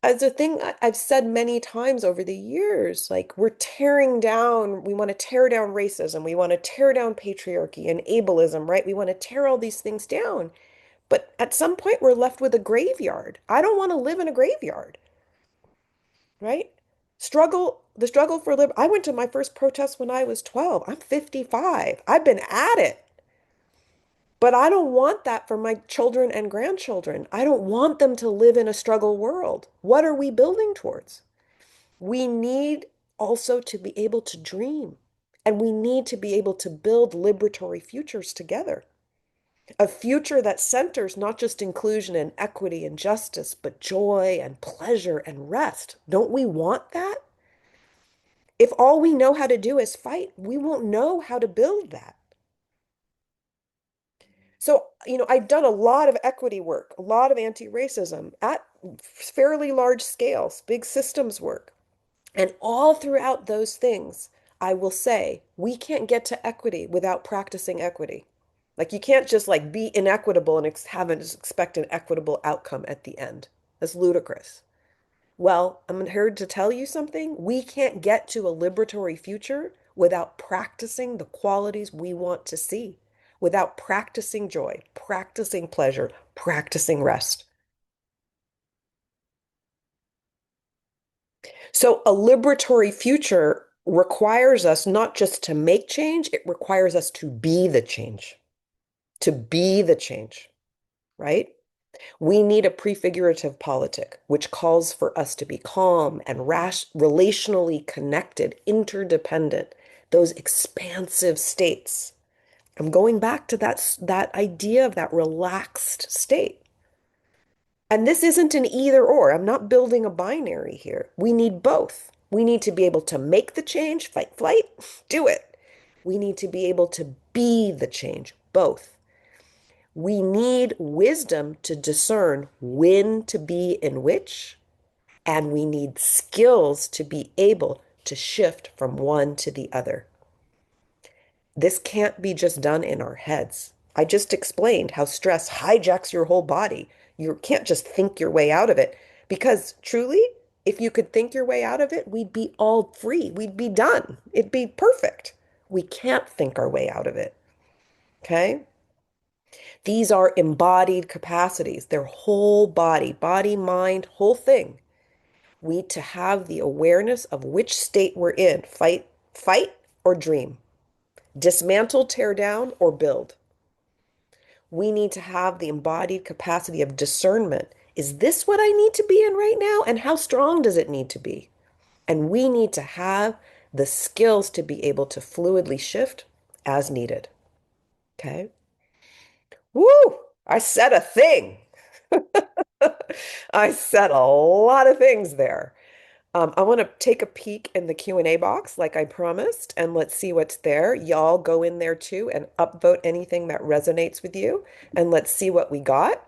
As a thing I've said many times over the years, like we're tearing down, we want to tear down racism, we want to tear down patriarchy and ableism, right? We want to tear all these things down. But at some point, we're left with a graveyard. I don't want to live in a graveyard, right? The struggle for liberty. I went to my first protest when I was 12. I'm 55. I've been at it. But I don't want that for my children and grandchildren. I don't want them to live in a struggle world. What are we building towards? We need also to be able to dream, and we need to be able to build liberatory futures together. A future that centers not just inclusion and equity and justice, but joy and pleasure and rest. Don't we want that? If all we know how to do is fight, we won't know how to build that. So, I've done a lot of equity work, a lot of anti-racism at fairly large scales, big systems work. And all throughout those things, I will say we can't get to equity without practicing equity. Like you can't just like be inequitable and have and just expect an equitable outcome at the end. That's ludicrous. Well, I'm here to tell you something. We can't get to a liberatory future without practicing the qualities we want to see, without practicing joy, practicing pleasure, practicing rest. So a liberatory future requires us not just to make change, it requires us to be the change, to be the change, right? We need a prefigurative politic, which calls for us to be calm and relationally connected, interdependent, those expansive states. I'm going back to that idea of that relaxed state. And this isn't an either or. I'm not building a binary here. We need both. We need to be able to make the change, fight, flight, do it. We need to be able to be the change, both. We need wisdom to discern when to be in which, and we need skills to be able to shift from one to the other. This can't be just done in our heads. I just explained how stress hijacks your whole body. You can't just think your way out of it because truly, if you could think your way out of it, we'd be all free. We'd be done. It'd be perfect. We can't think our way out of it. Okay? These are embodied capacities. They're whole body, mind, whole thing. We need to have the awareness of which state we're in, fight or dream, dismantle, tear down, or build. We need to have the embodied capacity of discernment. Is this what I need to be in right now? And how strong does it need to be? And we need to have the skills to be able to fluidly shift as needed. Okay. Woo! I said a thing. I said a lot of things there. I want to take a peek in the Q&A box like I promised, and let's see what's there. Y'all go in there too and upvote anything that resonates with you, and let's see what we got.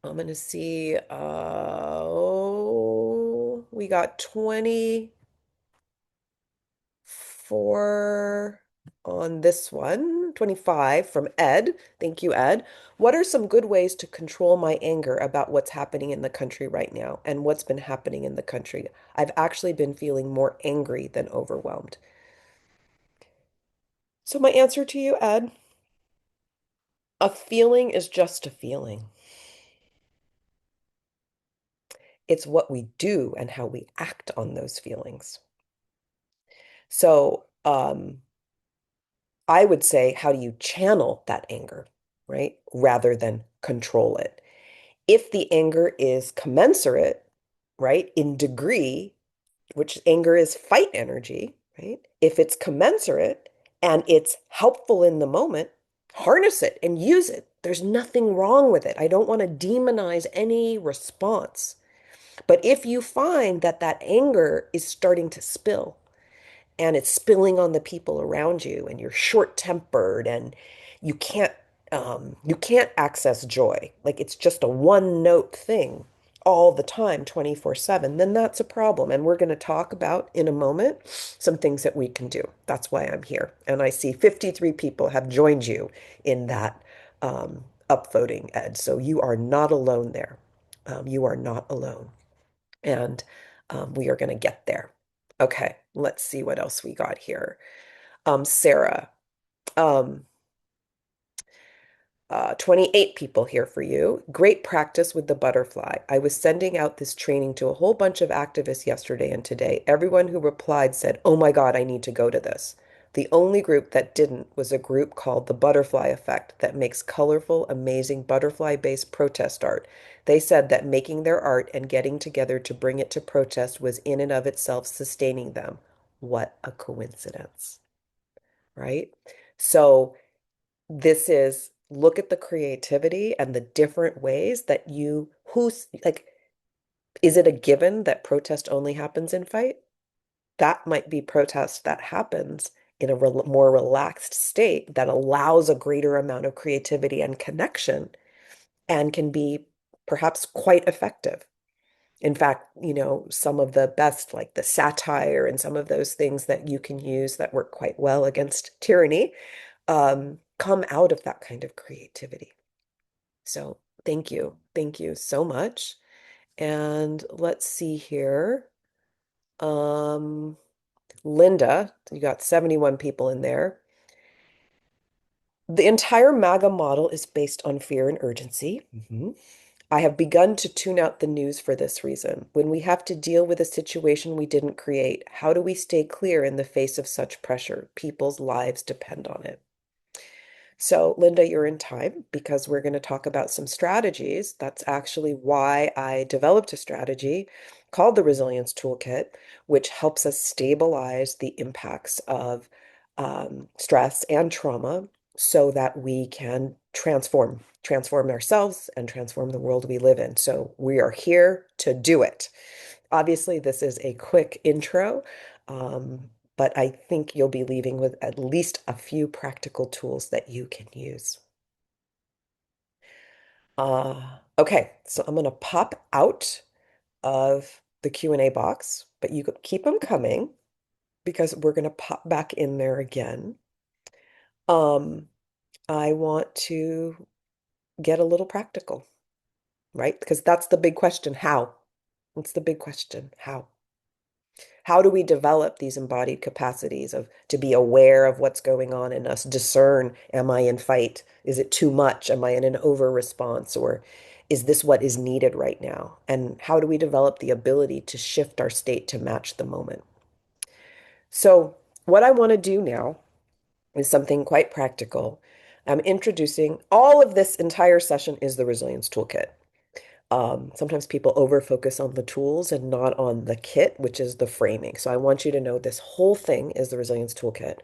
I'm going to see, oh, we got 24 on this one, 25 from Ed. Thank you, Ed. What are some good ways to control my anger about what's happening in the country right now and what's been happening in the country? I've actually been feeling more angry than overwhelmed. So my answer to you, Ed, a feeling is just a feeling. It's what we do and how we act on those feelings. So, I would say, how do you channel that anger, right? Rather than control it. If the anger is commensurate, right, in degree, which anger is fight energy, right? If it's commensurate and it's helpful in the moment, harness it and use it. There's nothing wrong with it. I don't want to demonize any response. But if you find that that anger is starting to spill, and it's spilling on the people around you and you're short-tempered and you can't you can't access joy, like it's just a one note thing all the time 24/7, then that's a problem. And we're going to talk about in a moment some things that we can do. That's why I'm here. And I see 53 people have joined you in that upvoting, Ed. So you are not alone there. You are not alone. And we are going to get there. Okay, let's see what else we got here. Sarah, um, 28 people here for you. Great practice with the butterfly. I was sending out this training to a whole bunch of activists yesterday and today. Everyone who replied said, "Oh my God, I need to go to this." The only group that didn't was a group called the Butterfly Effect that makes colorful, amazing butterfly-based protest art. They said that making their art and getting together to bring it to protest was in and of itself sustaining them. What a coincidence, right? So this is look at the creativity and the different ways that who's like, is it a given that protest only happens in fight? That might be protest that happens in a more relaxed state that allows a greater amount of creativity and connection and can be perhaps quite effective. In fact, some of the best, like the satire and some of those things that you can use that work quite well against tyranny, come out of that kind of creativity. So thank you. Thank you so much. And let's see here. Um, Linda, you got 71 people in there. The entire MAGA model is based on fear and urgency. I have begun to tune out the news for this reason. When we have to deal with a situation we didn't create, how do we stay clear in the face of such pressure? People's lives depend on it. So, Linda, you're in time because we're going to talk about some strategies. That's actually why I developed a strategy called the Resilience Toolkit, which helps us stabilize the impacts of stress and trauma so that we can transform ourselves and transform the world we live in. So, we are here to do it. Obviously, this is a quick intro, but I think you'll be leaving with at least a few practical tools that you can use. Okay, so I'm going to pop out of the Q&A box, but you could keep them coming because we're going to pop back in there again. Um, I want to get a little practical, right? Because that's the big question, how? That's the big question, how? How do we develop these embodied capacities of to be aware of what's going on in us, discern, am I in fight? Is it too much? Am I in an over response? Or is this what is needed right now? And how do we develop the ability to shift our state to match the moment? So, what I want to do now is something quite practical. I'm introducing all of this entire session is the Resilience Toolkit. Sometimes people over focus on the tools and not on the kit, which is the framing. So I want you to know this whole thing is the Resilience Toolkit.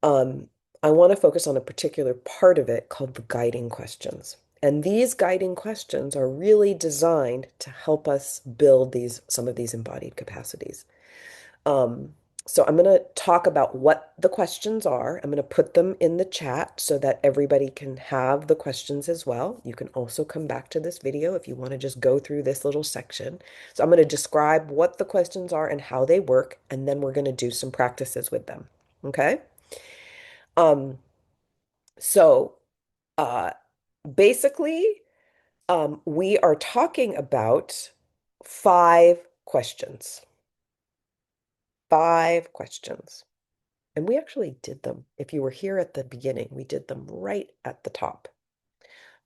Um, I want to focus on a particular part of it called the guiding questions. And these guiding questions are really designed to help us build some of these embodied capacities. Um, so I'm going to talk about what the questions are. I'm going to put them in the chat so that everybody can have the questions as well. You can also come back to this video if you want to just go through this little section. So I'm going to describe what the questions are and how they work, and then we're going to do some practices with them. Okay? Um, so uh, basically, we are talking about 5 questions. 5 questions. And we actually did them. If you were here at the beginning, we did them right at the top.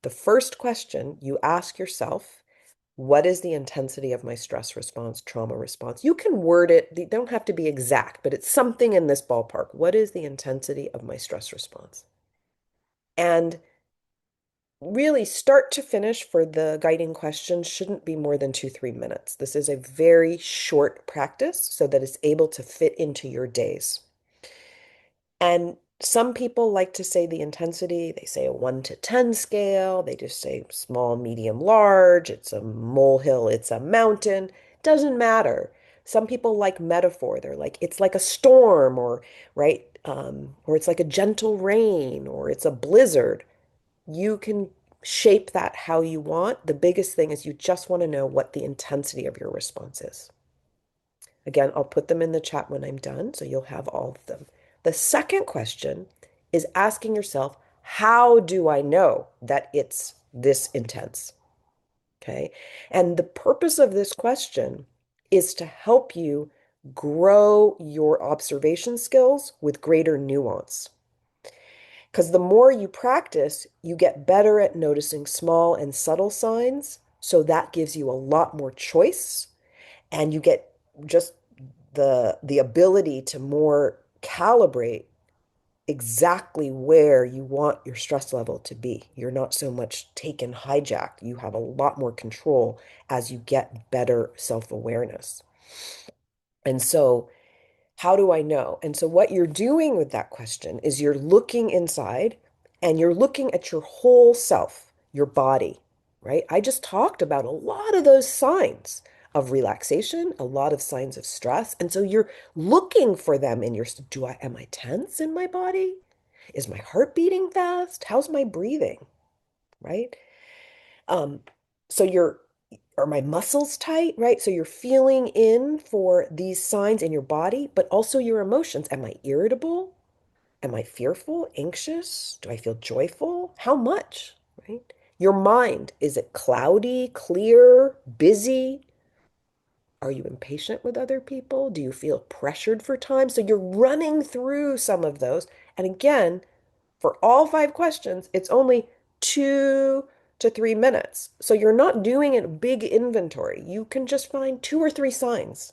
The first question you ask yourself, what is the intensity of my stress response, trauma response? You can word it, they don't have to be exact, but it's something in this ballpark. What is the intensity of my stress response? And really, start to finish for the guiding questions shouldn't be more than 2, 3 minutes. This is a very short practice so that it's able to fit into your days. And some people like to say the intensity, they say a 1 to 10 scale, they just say small, medium, large, it's a molehill, it's a mountain. Doesn't matter. Some people like metaphor. They're like, it's like a storm, or right, or it's like a gentle rain, or it's a blizzard. You can shape that how you want. The biggest thing is you just want to know what the intensity of your response is. Again, I'll put them in the chat when I'm done, so you'll have all of them. The second question is asking yourself, how do I know that it's this intense? Okay. And the purpose of this question is to help you grow your observation skills with greater nuance. Because the more you practice, you get better at noticing small and subtle signs. So that gives you a lot more choice, and you get just the ability to more calibrate exactly where you want your stress level to be. You're not so much taken hijacked. You have a lot more control as you get better self-awareness. And so, how do I know? And so, what you're doing with that question is you're looking inside and you're looking at your whole self, your body, right? I just talked about a lot of those signs of relaxation, a lot of signs of stress. And so you're looking for them in your, am I tense in my body? Is my heart beating fast? How's my breathing? Right? Um, so you're Are my muscles tight, right? So you're feeling in for these signs in your body, but also your emotions. Am I irritable? Am I fearful, anxious? Do I feel joyful? How much, right? Your mind, is it cloudy, clear, busy? Are you impatient with other people? Do you feel pressured for time? So you're running through some of those. And again, for all five questions, it's only 2 to 3 minutes. So you're not doing a big inventory. You can just find two or three signs.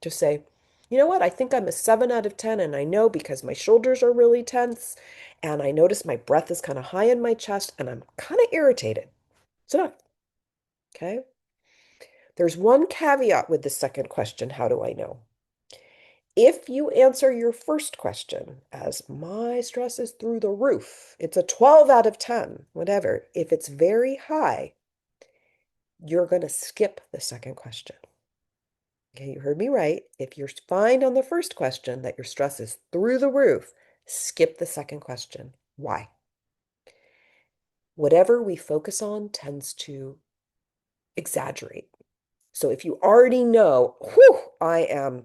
Just say, you know what? I think I'm a 7 out of 10, and I know because my shoulders are really tense, and I notice my breath is kind of high in my chest, and I'm kind of irritated. It's enough. Okay. There's one caveat with the second question, how do I know? If you answer your first question as my stress is through the roof, it's a 12 out of 10, whatever. If it's very high, you're going to skip the second question. Okay, you heard me right. If you're fine on the first question that your stress is through the roof, skip the second question. Why? Whatever we focus on tends to exaggerate. So if you already know, whew, I am,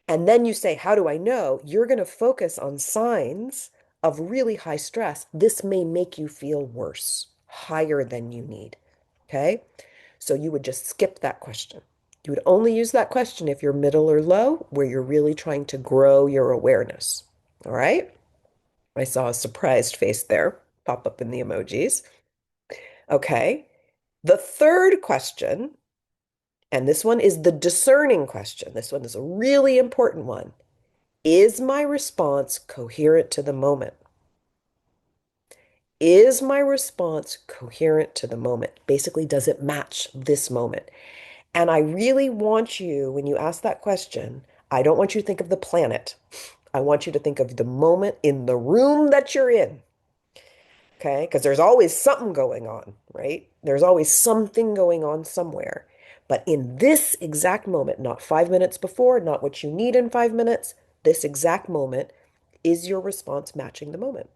and then you say, how do I know? You're going to focus on signs of really high stress. This may make you feel worse, higher than you need. Okay. So you would just skip that question. You would only use that question if you're middle or low, where you're really trying to grow your awareness. All right. I saw a surprised face there pop up in the emojis. Okay. The third question, and this one is the discerning question. This one is a really important one. Is my response coherent to the moment? Is my response coherent to the moment? Basically, does it match this moment? And I really want you, when you ask that question, I don't want you to think of the planet. I want you to think of the moment in the room that you're in. Okay? Because there's always something going on, right? There's always something going on somewhere. But in this exact moment, not 5 minutes before, not what you need in 5 minutes, this exact moment, is your response matching the moment?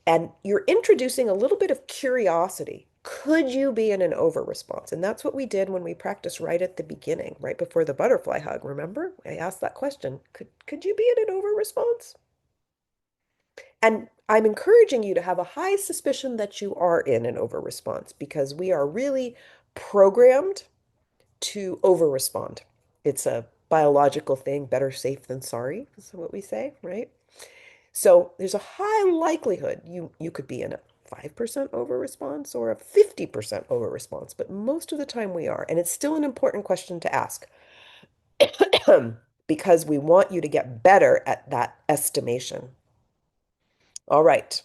And you're introducing a little bit of curiosity. Could you be in an over response? And that's what we did when we practiced right at the beginning, right before the butterfly hug. Remember? I asked that question. Could you be in an over response? And I'm encouraging you to have a high suspicion that you are in an over response because we are really programmed to over respond. It's a biological thing, better safe than sorry, is what we say, right? So there's a high likelihood you could be in a 5% over response or a 50% over response, but most of the time we are. And it's still an important question to ask because we want you to get better at that estimation. All right.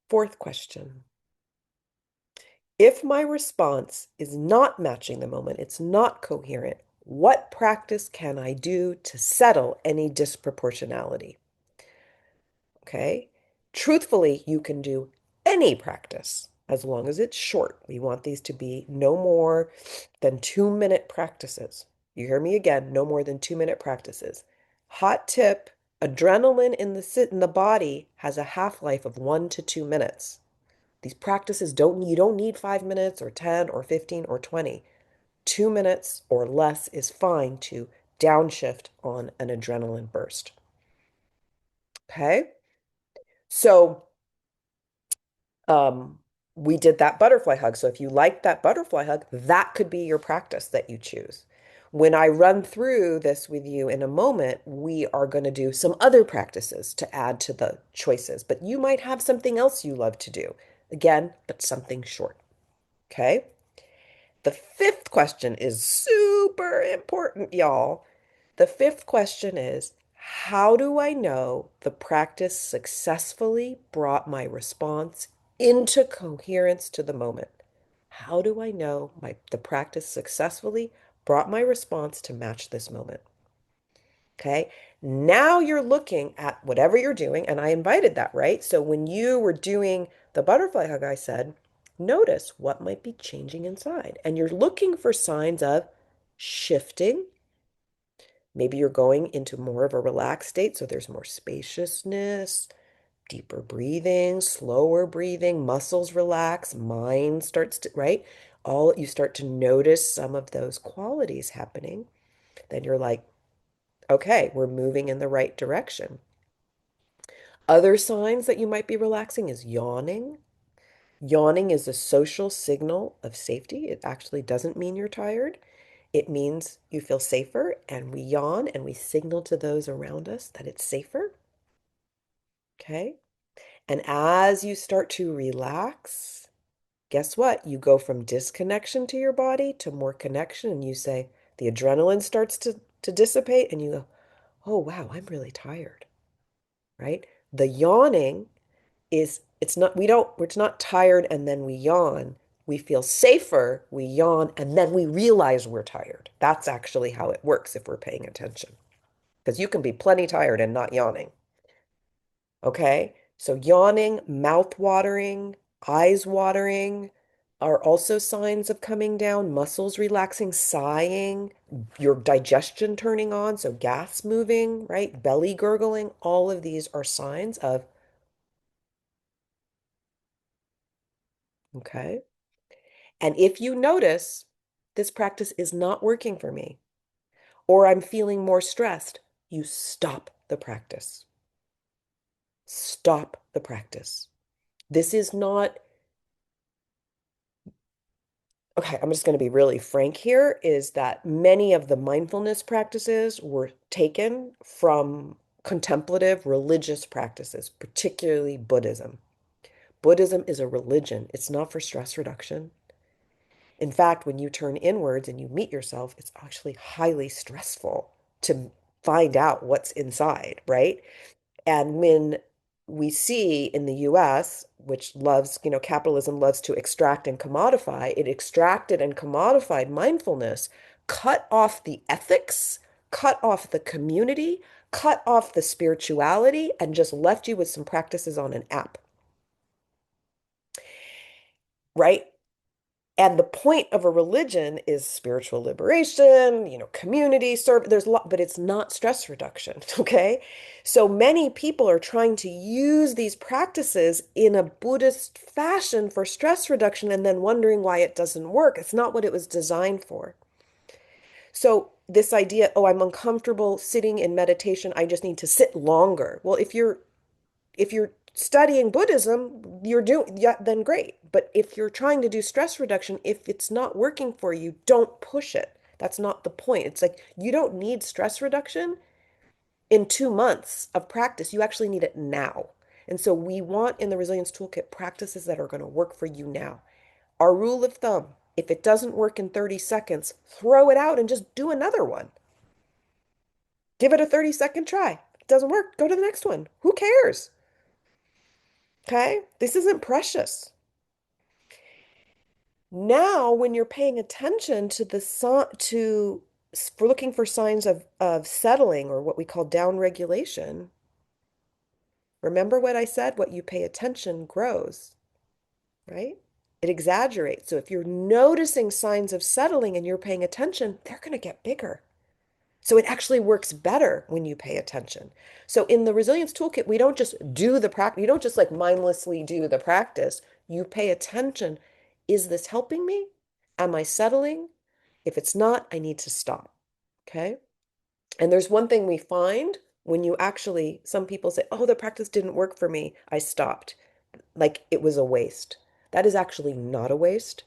Fourth question. If my response is not matching the moment, it's not coherent, what practice can I do to settle any disproportionality? Okay. Truthfully, you can do any practice as long as it's short. We want these to be no more than 2 minute practices. You hear me again, no more than 2 minute practices. Hot tip, adrenaline in the body has a half-life of 1 to 2 minutes. These practices you don't need 5 minutes or 10 or 15 or 20. 2 minutes or less is fine to downshift on an adrenaline burst. Okay? So um, we did that butterfly hug. So if you like that butterfly hug, that could be your practice that you choose. When I run through this with you in a moment, we are going to do some other practices to add to the choices, but you might have something else you love to do. Again, but something short. Okay. The fifth question is super important, y'all. The fifth question is, how do I know the practice successfully brought my response into coherence to the moment? How do I know the practice successfully brought my response to match this moment? Okay. Now you're looking at whatever you're doing, and I invited that, right? So when you were doing the butterfly hug, I said, notice what might be changing inside. And you're looking for signs of shifting. Maybe you're going into more of a relaxed state, so there's more spaciousness, Deeper breathing, slower breathing, muscles relax, mind starts to, right? All you start to notice some of those qualities happening. Then you're like, okay, we're moving in the right direction. Other signs that you might be relaxing is yawning. Yawning is a social signal of safety. It actually doesn't mean you're tired. It means you feel safer, and we yawn and we signal to those around us that it's safer. Okay. And as you start to relax, guess what? You go from disconnection to your body to more connection, and you say, the adrenaline starts to dissipate, and you go, oh, wow, I'm really tired, right? The yawning is, it's not tired and then we yawn. We feel safer, we yawn, and then we realize we're tired. That's actually how it works if we're paying attention. Because you can be plenty tired and not yawning. Okay? So yawning, mouth watering, eyes watering are also signs of coming down, muscles relaxing, sighing, your digestion turning on, so gas moving, right? Belly gurgling, all of these are signs of, okay? And if you notice this practice is not working for me, or I'm feeling more stressed, you stop the practice. Stop the practice. This is not, okay, I'm just going to be really frank here, is that many of the mindfulness practices were taken from contemplative religious practices, particularly Buddhism. Buddhism is a religion. It's not for stress reduction. In fact, when you turn inwards and you meet yourself, it's actually highly stressful to find out what's inside, right? And when we see in the US, which loves, capitalism loves to extract and commodify, it extracted and commodified mindfulness, cut off the ethics, cut off the community, cut off the spirituality, and just left you with some practices on an app, right? And the point of a religion is spiritual liberation, community service. There's a lot, but it's not stress reduction, okay? So many people are trying to use these practices in a Buddhist fashion for stress reduction and then wondering why it doesn't work. It's not what it was designed for. So this idea, oh, I'm uncomfortable sitting in meditation, I just need to sit longer. Well, if you're studying Buddhism, you're doing, yeah, then great. But if you're trying to do stress reduction, if it's not working for you, don't push it. That's not the point. It's like you don't need stress reduction in 2 months of practice. You actually need it now. And so we want in the Resilience Toolkit practices that are going to work for you now. Our rule of thumb, if it doesn't work in 30 seconds, throw it out and just do another one. Give it a 30-second try. If it doesn't work, go to the next one. Who cares? Okay? This isn't precious. Now, when you're paying attention to for looking for signs of settling or what we call down regulation, remember what I said? What you pay attention grows, right? It exaggerates. So if you're noticing signs of settling and you're paying attention, they're going to get bigger. So it actually works better when you pay attention. So in the Resilience Toolkit, we don't just do the practice, you don't just like mindlessly do the practice. You pay attention. Is this helping me? Am I settling? If it's not, I need to stop. Okay. And there's one thing we find when you actually, some people say, oh, the practice didn't work for me. I stopped. Like it was a waste. That is actually not a waste.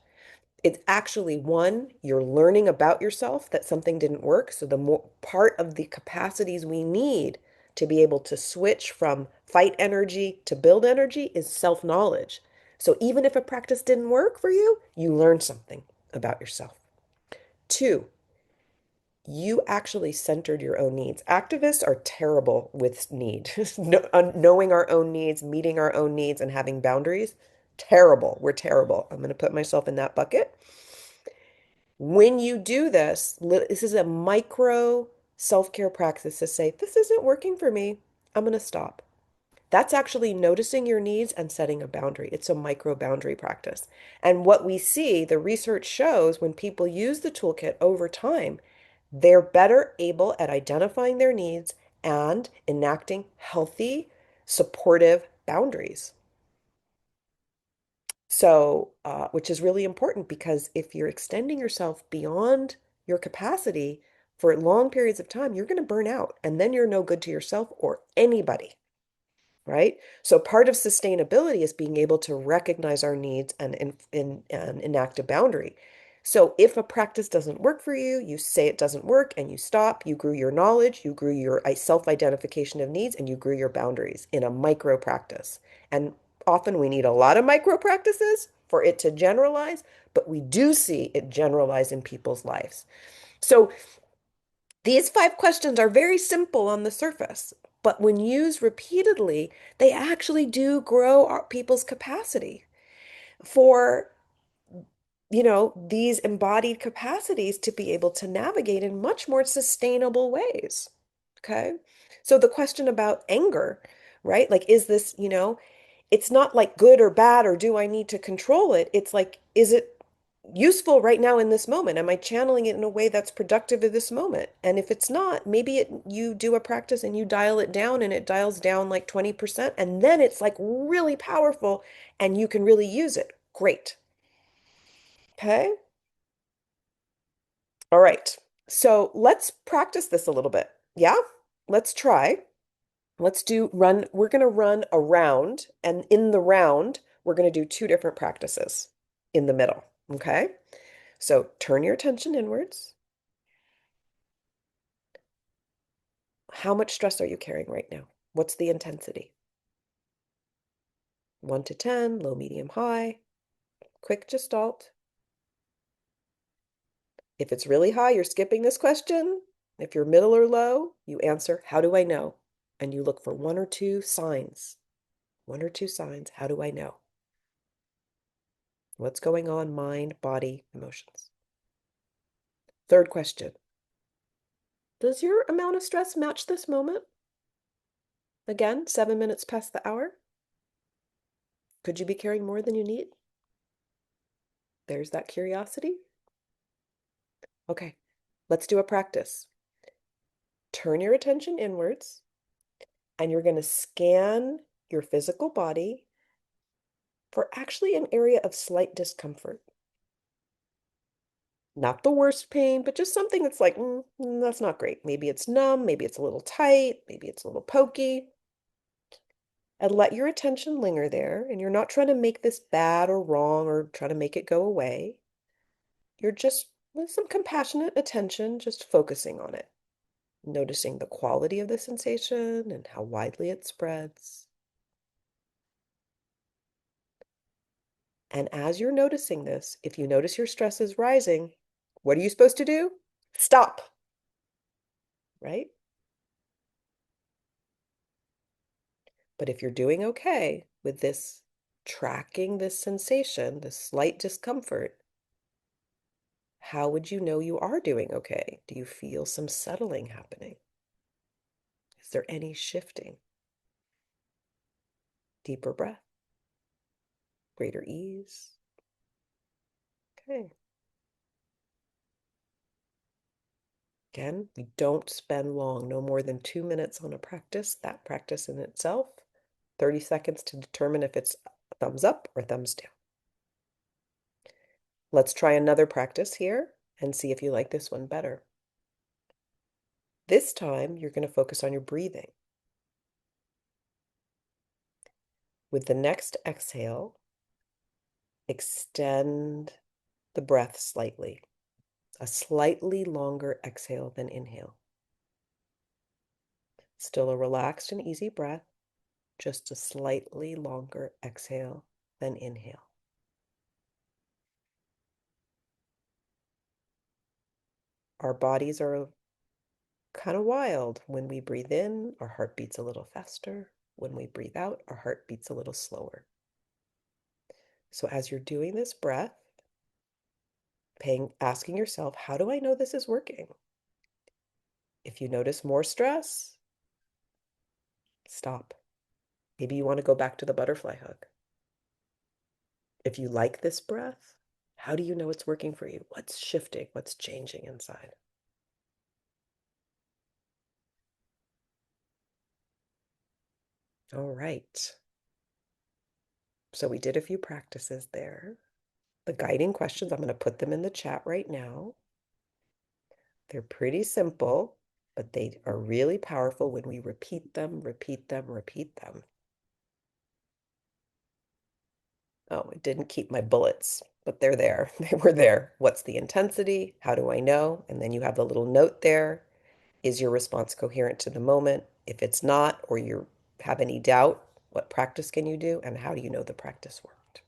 It's actually one, you're learning about yourself that something didn't work. So the more part of the capacities we need to be able to switch from fight energy to build energy is self-knowledge. So even if a practice didn't work for you, you learned something about yourself. Two, you actually centered your own needs. Activists are terrible with need. Knowing our own needs, meeting our own needs, and having boundaries, terrible. We're terrible. I'm going to put myself in that bucket. When you do this, this is a micro self-care practice to say, this isn't working for me. I'm going to stop. That's actually noticing your needs and setting a boundary. It's a micro boundary practice. And what we see, the research shows when people use the toolkit over time, they're better able at identifying their needs and enacting healthy, supportive boundaries. So, which is really important because if you're extending yourself beyond your capacity for long periods of time, you're going to burn out and then you're no good to yourself or anybody, right? So part of sustainability is being able to recognize our needs and enact a boundary. So if a practice doesn't work for you, you say it doesn't work and you stop, you grew your knowledge, you grew your self-identification of needs, and you grew your boundaries in a micro practice. And often we need a lot of micro practices for it to generalize, but we do see it generalize in people's lives. So these 5 questions are very simple on the surface, but when used repeatedly, they actually do grow people's capacity for, these embodied capacities to be able to navigate in much more sustainable ways. Okay. So the question about anger, right? Like, is this, it's not like good or bad or do I need to control it? It's like, is it useful right now in this moment? Am I channeling it in a way that's productive in this moment? And if it's not, maybe you do a practice and you dial it down and it dials down like 20% and then it's like really powerful and you can really use it. Great. Okay. All right. So let's practice this a little bit. Yeah. Let's try. Let's do run. We're going to run a round, and in the round, we're going to do 2 different practices in the middle. Okay. So turn your attention inwards. How much stress are you carrying right now? What's the intensity? 1 to 10, low, medium, high. Quick gestalt. If it's really high, you're skipping this question. If you're middle or low, you answer, how do I know? And you look for 1 or 2 signs. 1 or 2 signs. How do I know? What's going on? Mind, body, emotions. Third question. Does your amount of stress match this moment? Again, 7 minutes past the hour. Could you be carrying more than you need? There's that curiosity. Okay, let's do a practice. Turn your attention inwards and you're going to scan your physical body for actually an area of slight discomfort. Not the worst pain, but just something that's like, that's not great. Maybe it's numb, maybe it's a little tight, maybe it's a little pokey. And let your attention linger there. And you're not trying to make this bad or wrong or try to make it go away. You're just with some compassionate attention, just focusing on it, noticing the quality of the sensation and how widely it spreads. And as you're noticing this, if you notice your stress is rising, what are you supposed to do? Stop, right? But if you're doing okay with this, tracking this sensation, this slight discomfort, how would you know you are doing okay? Do you feel some settling happening? Is there any shifting? Deeper breath, greater ease. Okay. Again, we don't spend long, no more than 2 minutes on a practice. That practice in itself, 30 seconds to determine if it's thumbs up or thumbs down. Let's try another practice here and see if you like this one better. This time, you're going to focus on your breathing. With the next exhale, extend the breath slightly, a slightly longer exhale than inhale. Still a relaxed and easy breath, just a slightly longer exhale than inhale. Our bodies are kind of wild. When we breathe in, our heart beats a little faster. When we breathe out, our heart beats a little slower. So as you're doing this breath, asking yourself, how do I know this is working? If you notice more stress, stop. Maybe you want to go back to the butterfly hug. If you like this breath, how do you know it's working for you? What's shifting? What's changing inside? All right. So we did a few practices there. The guiding questions, I'm going to put them in the chat right now. They're pretty simple, but they are really powerful when we repeat them, repeat them, repeat them. Oh, it didn't keep my bullets, but they're there. They were there. What's the intensity? How do I know? And then you have the little note there. Is your response coherent to the moment? If it's not, or you have any doubt, what practice can you do? And how do you know the practice worked?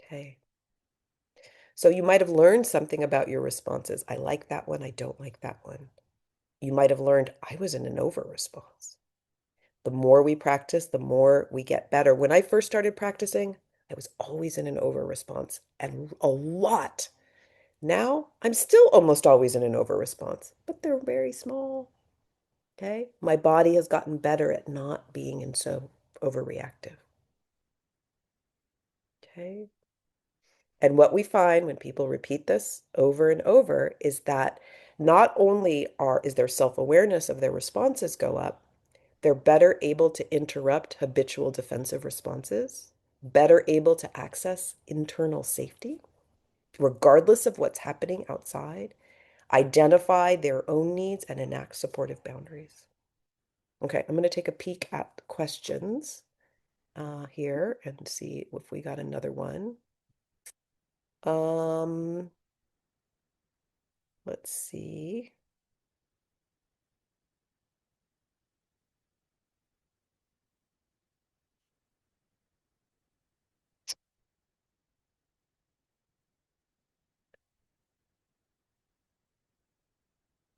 Okay. So you might have learned something about your responses. I like that one. I don't like that one. You might have learned I was in an over response. The more we practice, the more we get better. When I first started practicing, I was always in an over response and a lot. Now I'm still almost always in an over response, but they're very small. Okay. My body has gotten better at not being in so overreactive. Okay. And what we find when people repeat this over and over is that not only is their self-awareness of their responses go up, they're better able to interrupt habitual defensive responses, better able to access internal safety, regardless of what's happening outside, identify their own needs, and enact supportive boundaries. Okay, I'm going to take a peek at questions here and see if we got another one. Um, let's see.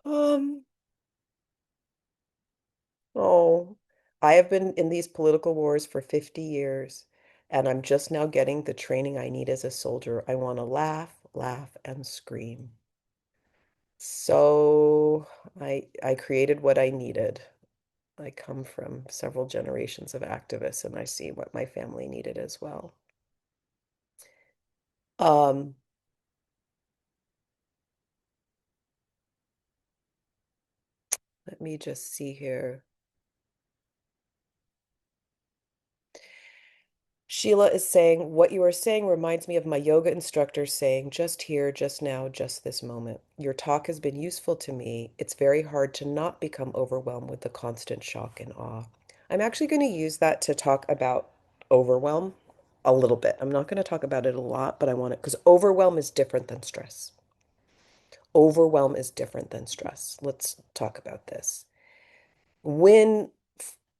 Um, Oh, I have been in these political wars for 50 years, and I'm just now getting the training I need as a soldier. I want to laugh, laugh, and scream. So I created what I needed. I come from several generations of activists, and I see what my family needed as well. Um, Let me just see here. Sheila is saying, what you are saying reminds me of my yoga instructor saying, just here, just now, just this moment. Your talk has been useful to me. It's very hard to not become overwhelmed with the constant shock and awe. I'm actually going to use that to talk about overwhelm a little bit. I'm not going to talk about it a lot, but I want it because overwhelm is different than stress. Overwhelm is different than stress. Let's talk about this. When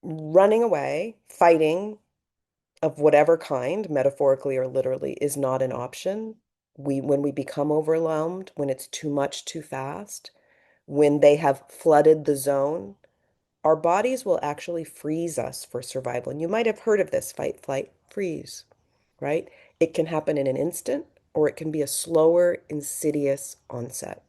running away, fighting, of whatever kind, metaphorically or literally, is not an option. When we become overwhelmed, when it's too much too fast, when they have flooded the zone, our bodies will actually freeze us for survival. And you might have heard of this fight, flight, freeze, right? It can happen in an instant, or it can be a slower, insidious onset.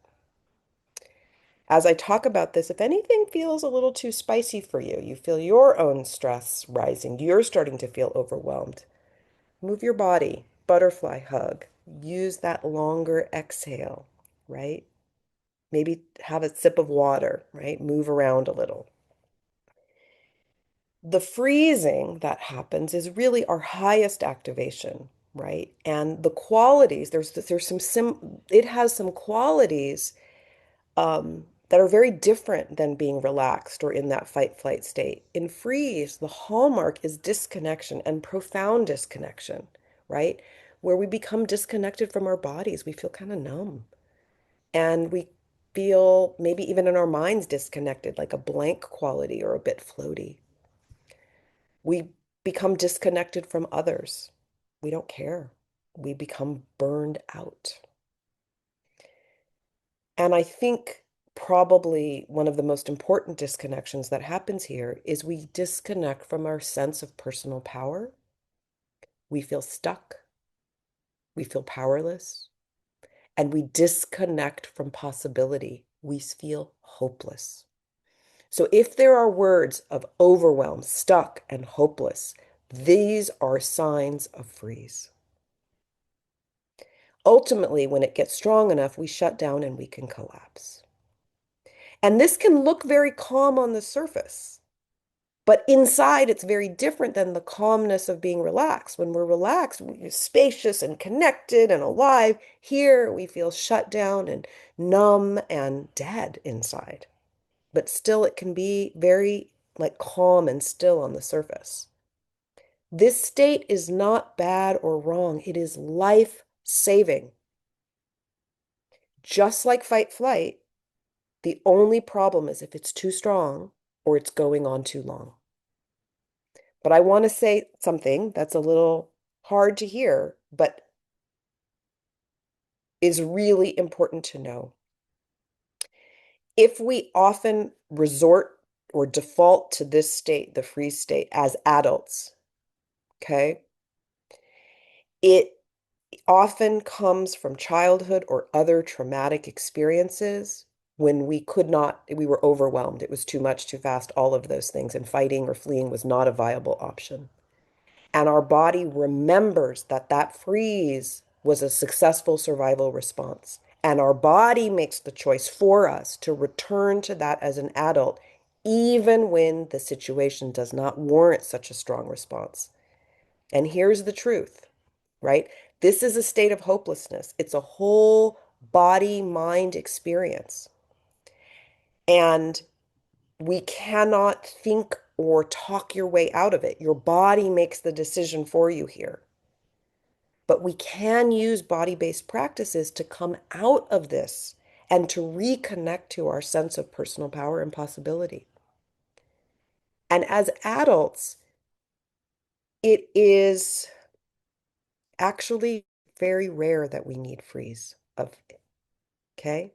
As I talk about this, if anything feels a little too spicy for you, you feel your own stress rising, you're starting to feel overwhelmed, move your body, butterfly hug. Use that longer exhale, right? Maybe have a sip of water, right? Move around a little. The freezing that happens is really our highest activation, right? And the qualities, there's it has some qualities that are very different than being relaxed or in that fight flight state. In freeze, the hallmark is disconnection and profound disconnection, right? Where we become disconnected from our bodies. We feel kind of numb and we feel maybe even in our minds disconnected, like a blank quality or a bit floaty. We become disconnected from others. We don't care. We become burned out. And I think probably one of the most important disconnections that happens here is we disconnect from our sense of personal power. We feel stuck, we feel powerless, and we disconnect from possibility. We feel hopeless. So if there are words of overwhelm, stuck, and hopeless, these are signs of freeze. Ultimately, when it gets strong enough, we shut down and we can collapse. And this can look very calm on the surface. But inside, it's very different than the calmness of being relaxed. When we're relaxed, we're spacious and connected and alive. Here, we feel shut down and numb and dead inside. But still, it can be very like calm and still on the surface. This state is not bad or wrong. It is life-saving. Just like fight flight, the only problem is if it's too strong or it's going on too long. But I want to say something that's a little hard to hear, but is really important to know. If we often resort or default to this state, the freeze state, as adults, okay, it often comes from childhood or other traumatic experiences when we were overwhelmed. It was too much, too fast, all of those things, and fighting or fleeing was not a viable option. And our body remembers that that freeze was a successful survival response. And our body makes the choice for us to return to that as an adult, even when the situation does not warrant such a strong response. And here's the truth, right? This is a state of hopelessness. It's a whole body mind experience. And we cannot think or talk your way out of it. Your body makes the decision for you here. But we can use body-based practices to come out of this and to reconnect to our sense of personal power and possibility. And as adults, it is actually very rare that we need freeze of, okay?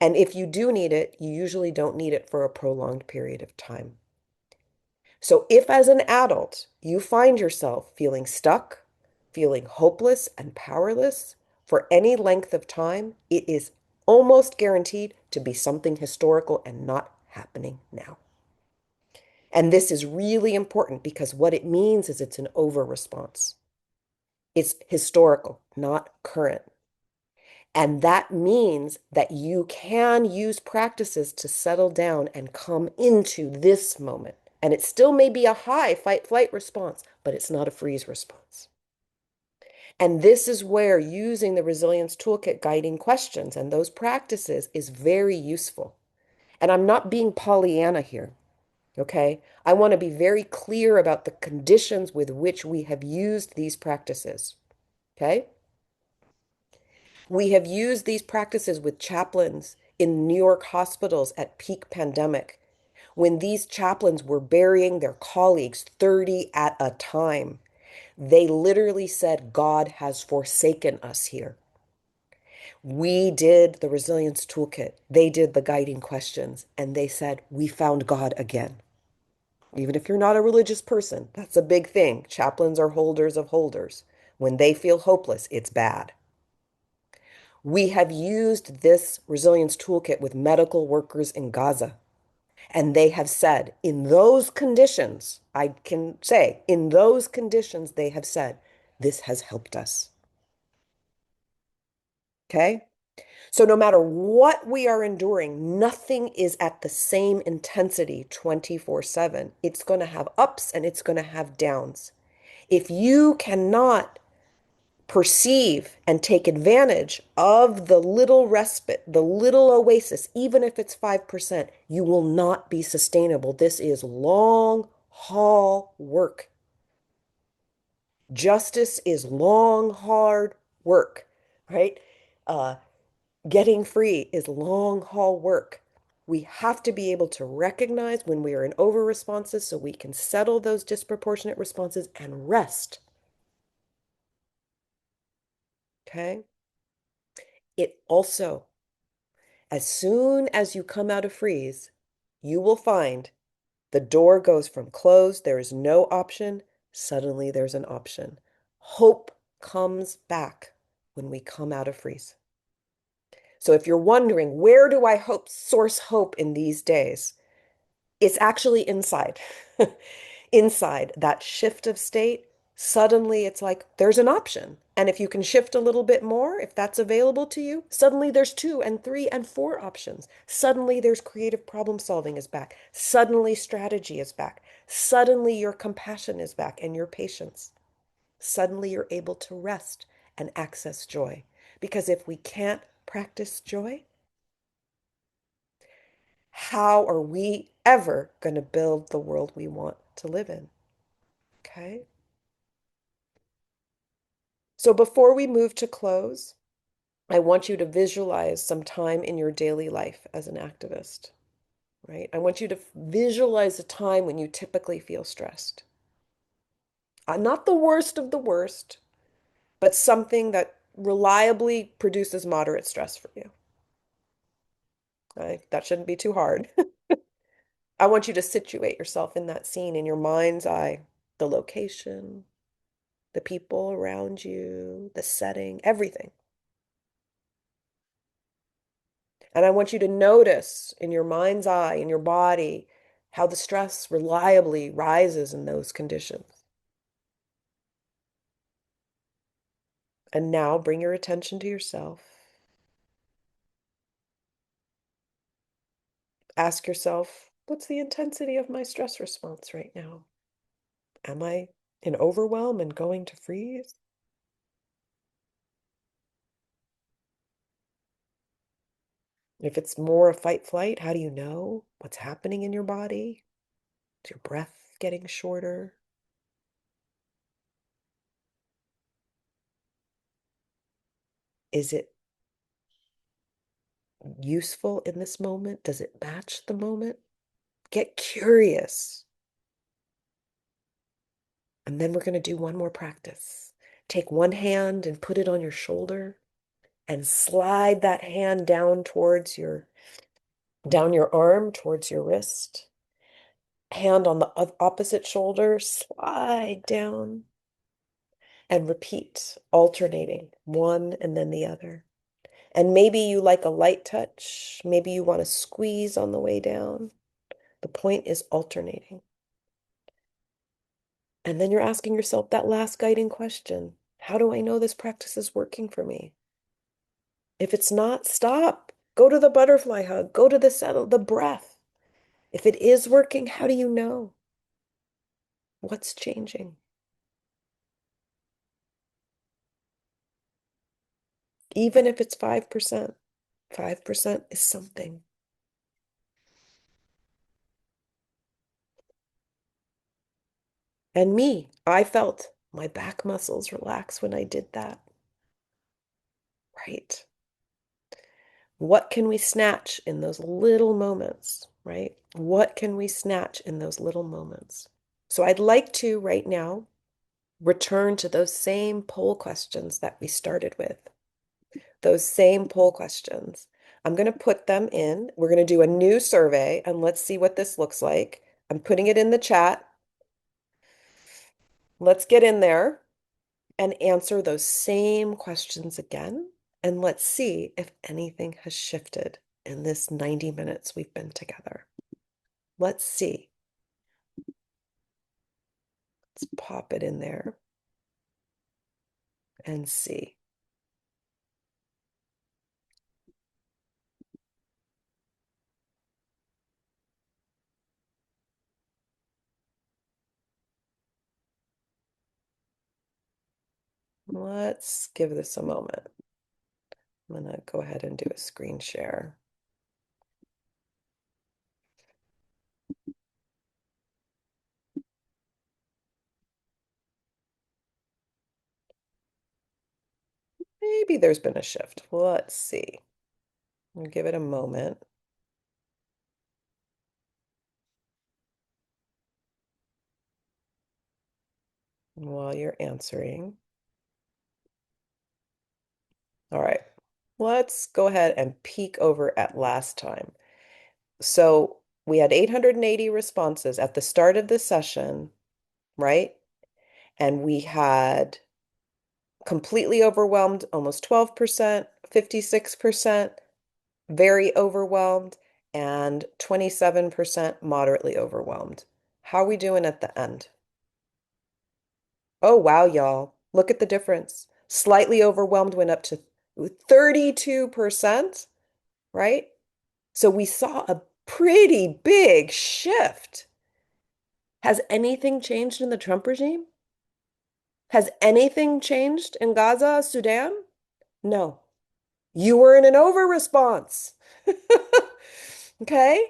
And if you do need it, you usually don't need it for a prolonged period of time. So if as an adult you find yourself feeling stuck, feeling hopeless and powerless for any length of time, it is almost guaranteed to be something historical and not happening now. And this is really important because what it means is it's an over response. It's historical, not current. And that means that you can use practices to settle down and come into this moment. And it still may be a high fight flight response, but it's not a freeze response. And this is where using the resilience toolkit guiding questions and those practices is very useful. And I'm not being Pollyanna here, okay? I want to be very clear about the conditions with which we have used these practices, okay? We have used these practices with chaplains in New York hospitals at peak pandemic, when these chaplains were burying their colleagues 30 at a time. They literally said, God has forsaken us here. We did the resilience toolkit. They did the guiding questions, and they said, we found God again. Even if you're not a religious person, that's a big thing. Chaplains are holders of holders. When they feel hopeless, it's bad. We have used this resilience toolkit with medical workers in Gaza, and they have said, in those conditions, I can say, in those conditions, they have said, this has helped us. Okay? So no matter what we are enduring, nothing is at the same intensity 24/7. It's going to have ups and it's going to have downs. If you cannot perceive and take advantage of the little respite, the little oasis, even if it's 5%, you will not be sustainable. This is long haul work. Justice is long, hard work, right? Uh, Getting free is long haul work. We have to be able to recognize when we are in over responses so we can settle those disproportionate responses and rest. Okay? It also, as soon as you come out of freeze, you will find the door goes from closed, there is no option, suddenly there's an option. Hope comes back when we come out of freeze. So if you're wondering, where do I source hope in these days? It's actually inside. Inside that shift of state, suddenly it's like there's an option. And if you can shift a little bit more, if that's available to you, suddenly there's 2 and 3 and 4 options. Suddenly there's creative problem solving is back. Suddenly strategy is back. Suddenly your compassion is back and your patience. Suddenly you're able to rest and access joy. Because if we can't practice joy, how are we ever going to build the world we want to live in? Okay. So before we move to close, I want you to visualize some time in your daily life as an activist, right? I want you to visualize a time when you typically feel stressed. Not the worst of the worst, but something that reliably produces moderate stress for you. Right? That shouldn't be too hard. I want you to situate yourself in that scene in your mind's eye, the location, the people around you, the setting, everything. And I want you to notice in your mind's eye, in your body, how the stress reliably rises in those conditions. And now bring your attention to yourself. Ask yourself, what's the intensity of my stress response right now? Am I in overwhelm and going to freeze? If it's more a fight flight, how do you know what's happening in your body? Is your breath getting shorter? Is it useful in this moment? Does it match the moment? Get curious. And then we're going to do one more practice. Take one hand and put it on your shoulder and slide that hand down your arm towards your wrist. Hand on the opposite shoulder, slide down and repeat, alternating one and then the other. And maybe you like a light touch. Maybe you want to squeeze on the way down. The point is alternating. And then you're asking yourself that last guiding question. How do I know this practice is working for me? If it's not, stop. Go to the butterfly hug. Go to the settle, the breath. If it is working, how do you know? What's changing? Even if it's 5%, 5% is something. And me, I felt my back muscles relax when I did that. Right. What can we snatch in those little moments, right? What can we snatch in those little moments? So I'd like to right now return to those same poll questions that we started with. Those same poll questions. I'm going to put them in. We're going to do a new survey and let's see what this looks like. I'm putting it in the chat. Let's get in there and answer those same questions again. And let's see if anything has shifted in this 90 minutes we've been together. Let's see. Let's pop it in there and see. Let's give this a moment. I'm going to go ahead and do a screen share. Maybe there's been a shift. Let's see. We'll give it a moment while you're answering. All right, let's go ahead and peek over at last time. So we had 880 responses at the start of the session, right? And we had completely overwhelmed, almost 12%, 56%, very overwhelmed, and 27% moderately overwhelmed. How are we doing at the end? Oh, wow, y'all. Look at the difference. Slightly overwhelmed went up to 32%, right? So we saw a pretty big shift. Has anything changed in the Trump regime? Has anything changed in Gaza, Sudan? No. You were in an over response. Okay?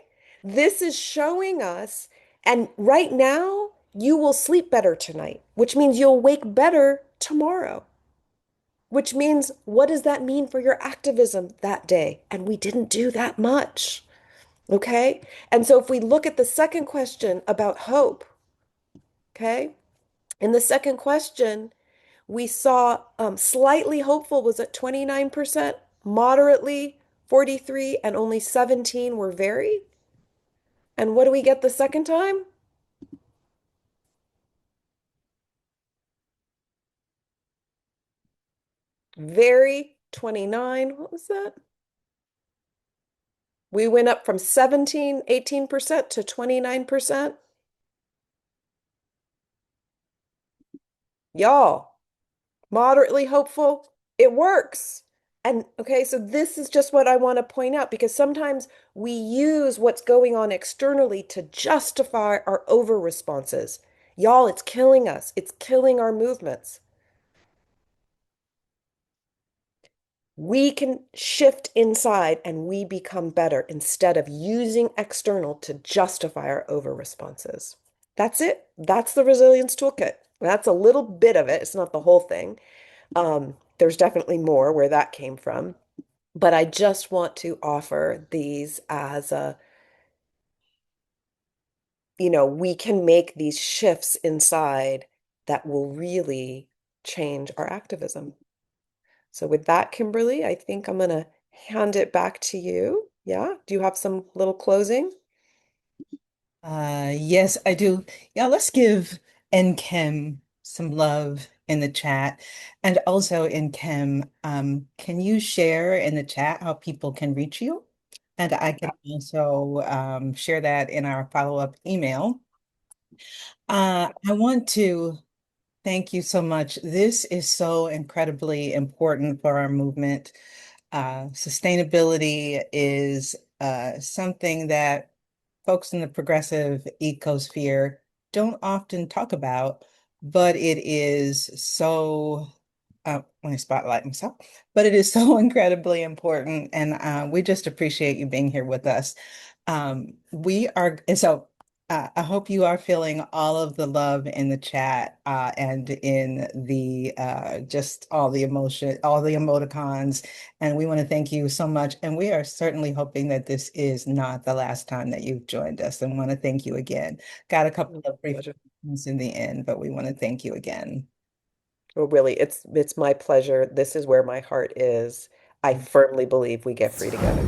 This is showing us, and right now, you will sleep better tonight, which means you'll wake better tomorrow. Which means, what does that mean for your activism that day? And we didn't do that much. Okay? And so if we look at the second question about hope, okay? In the second question, we saw slightly hopeful was at 29%, moderately 43, and only 17 were very. And what do we get the second time? Very 29. What was that? We went up from 17, 18% to 29%. Y'all, moderately hopeful, it works. And okay, so this is just what I want to point out because sometimes we use what's going on externally to justify our over responses. Y'all, it's killing us. It's killing our movements. We can shift inside and we become better instead of using external to justify our over responses. That's it. That's the resilience toolkit. That's a little bit of it. It's not the whole thing. There's definitely more where that came from. But I just want to offer these as a, we can make these shifts inside that will really change our activism. So with that, Kimberly, I think I'm going to hand it back to you. Yeah. Do you have some little closing? Yes, I do. Yeah, let's give NChem some love in the chat. And also NChem, can you share in the chat how people can reach you? And I can also share that in our follow-up email. I want to thank you so much. This is so incredibly important for our movement. Sustainability is something that folks in the progressive ecosphere don't often talk about, but it is so, let me spotlight myself, but it is so incredibly important. And we just appreciate you being here with us. We are, and so I hope you are feeling all of the love in the chat and in the just all the emotion, all the emoticons. And we want to thank you so much. And we are certainly hoping that this is not the last time that you've joined us and want to thank you again. Got a couple of brief Pleasure. questions in the end, but we want to thank you again. Well, really, it's my pleasure. This is where my heart is. I firmly believe we get free together.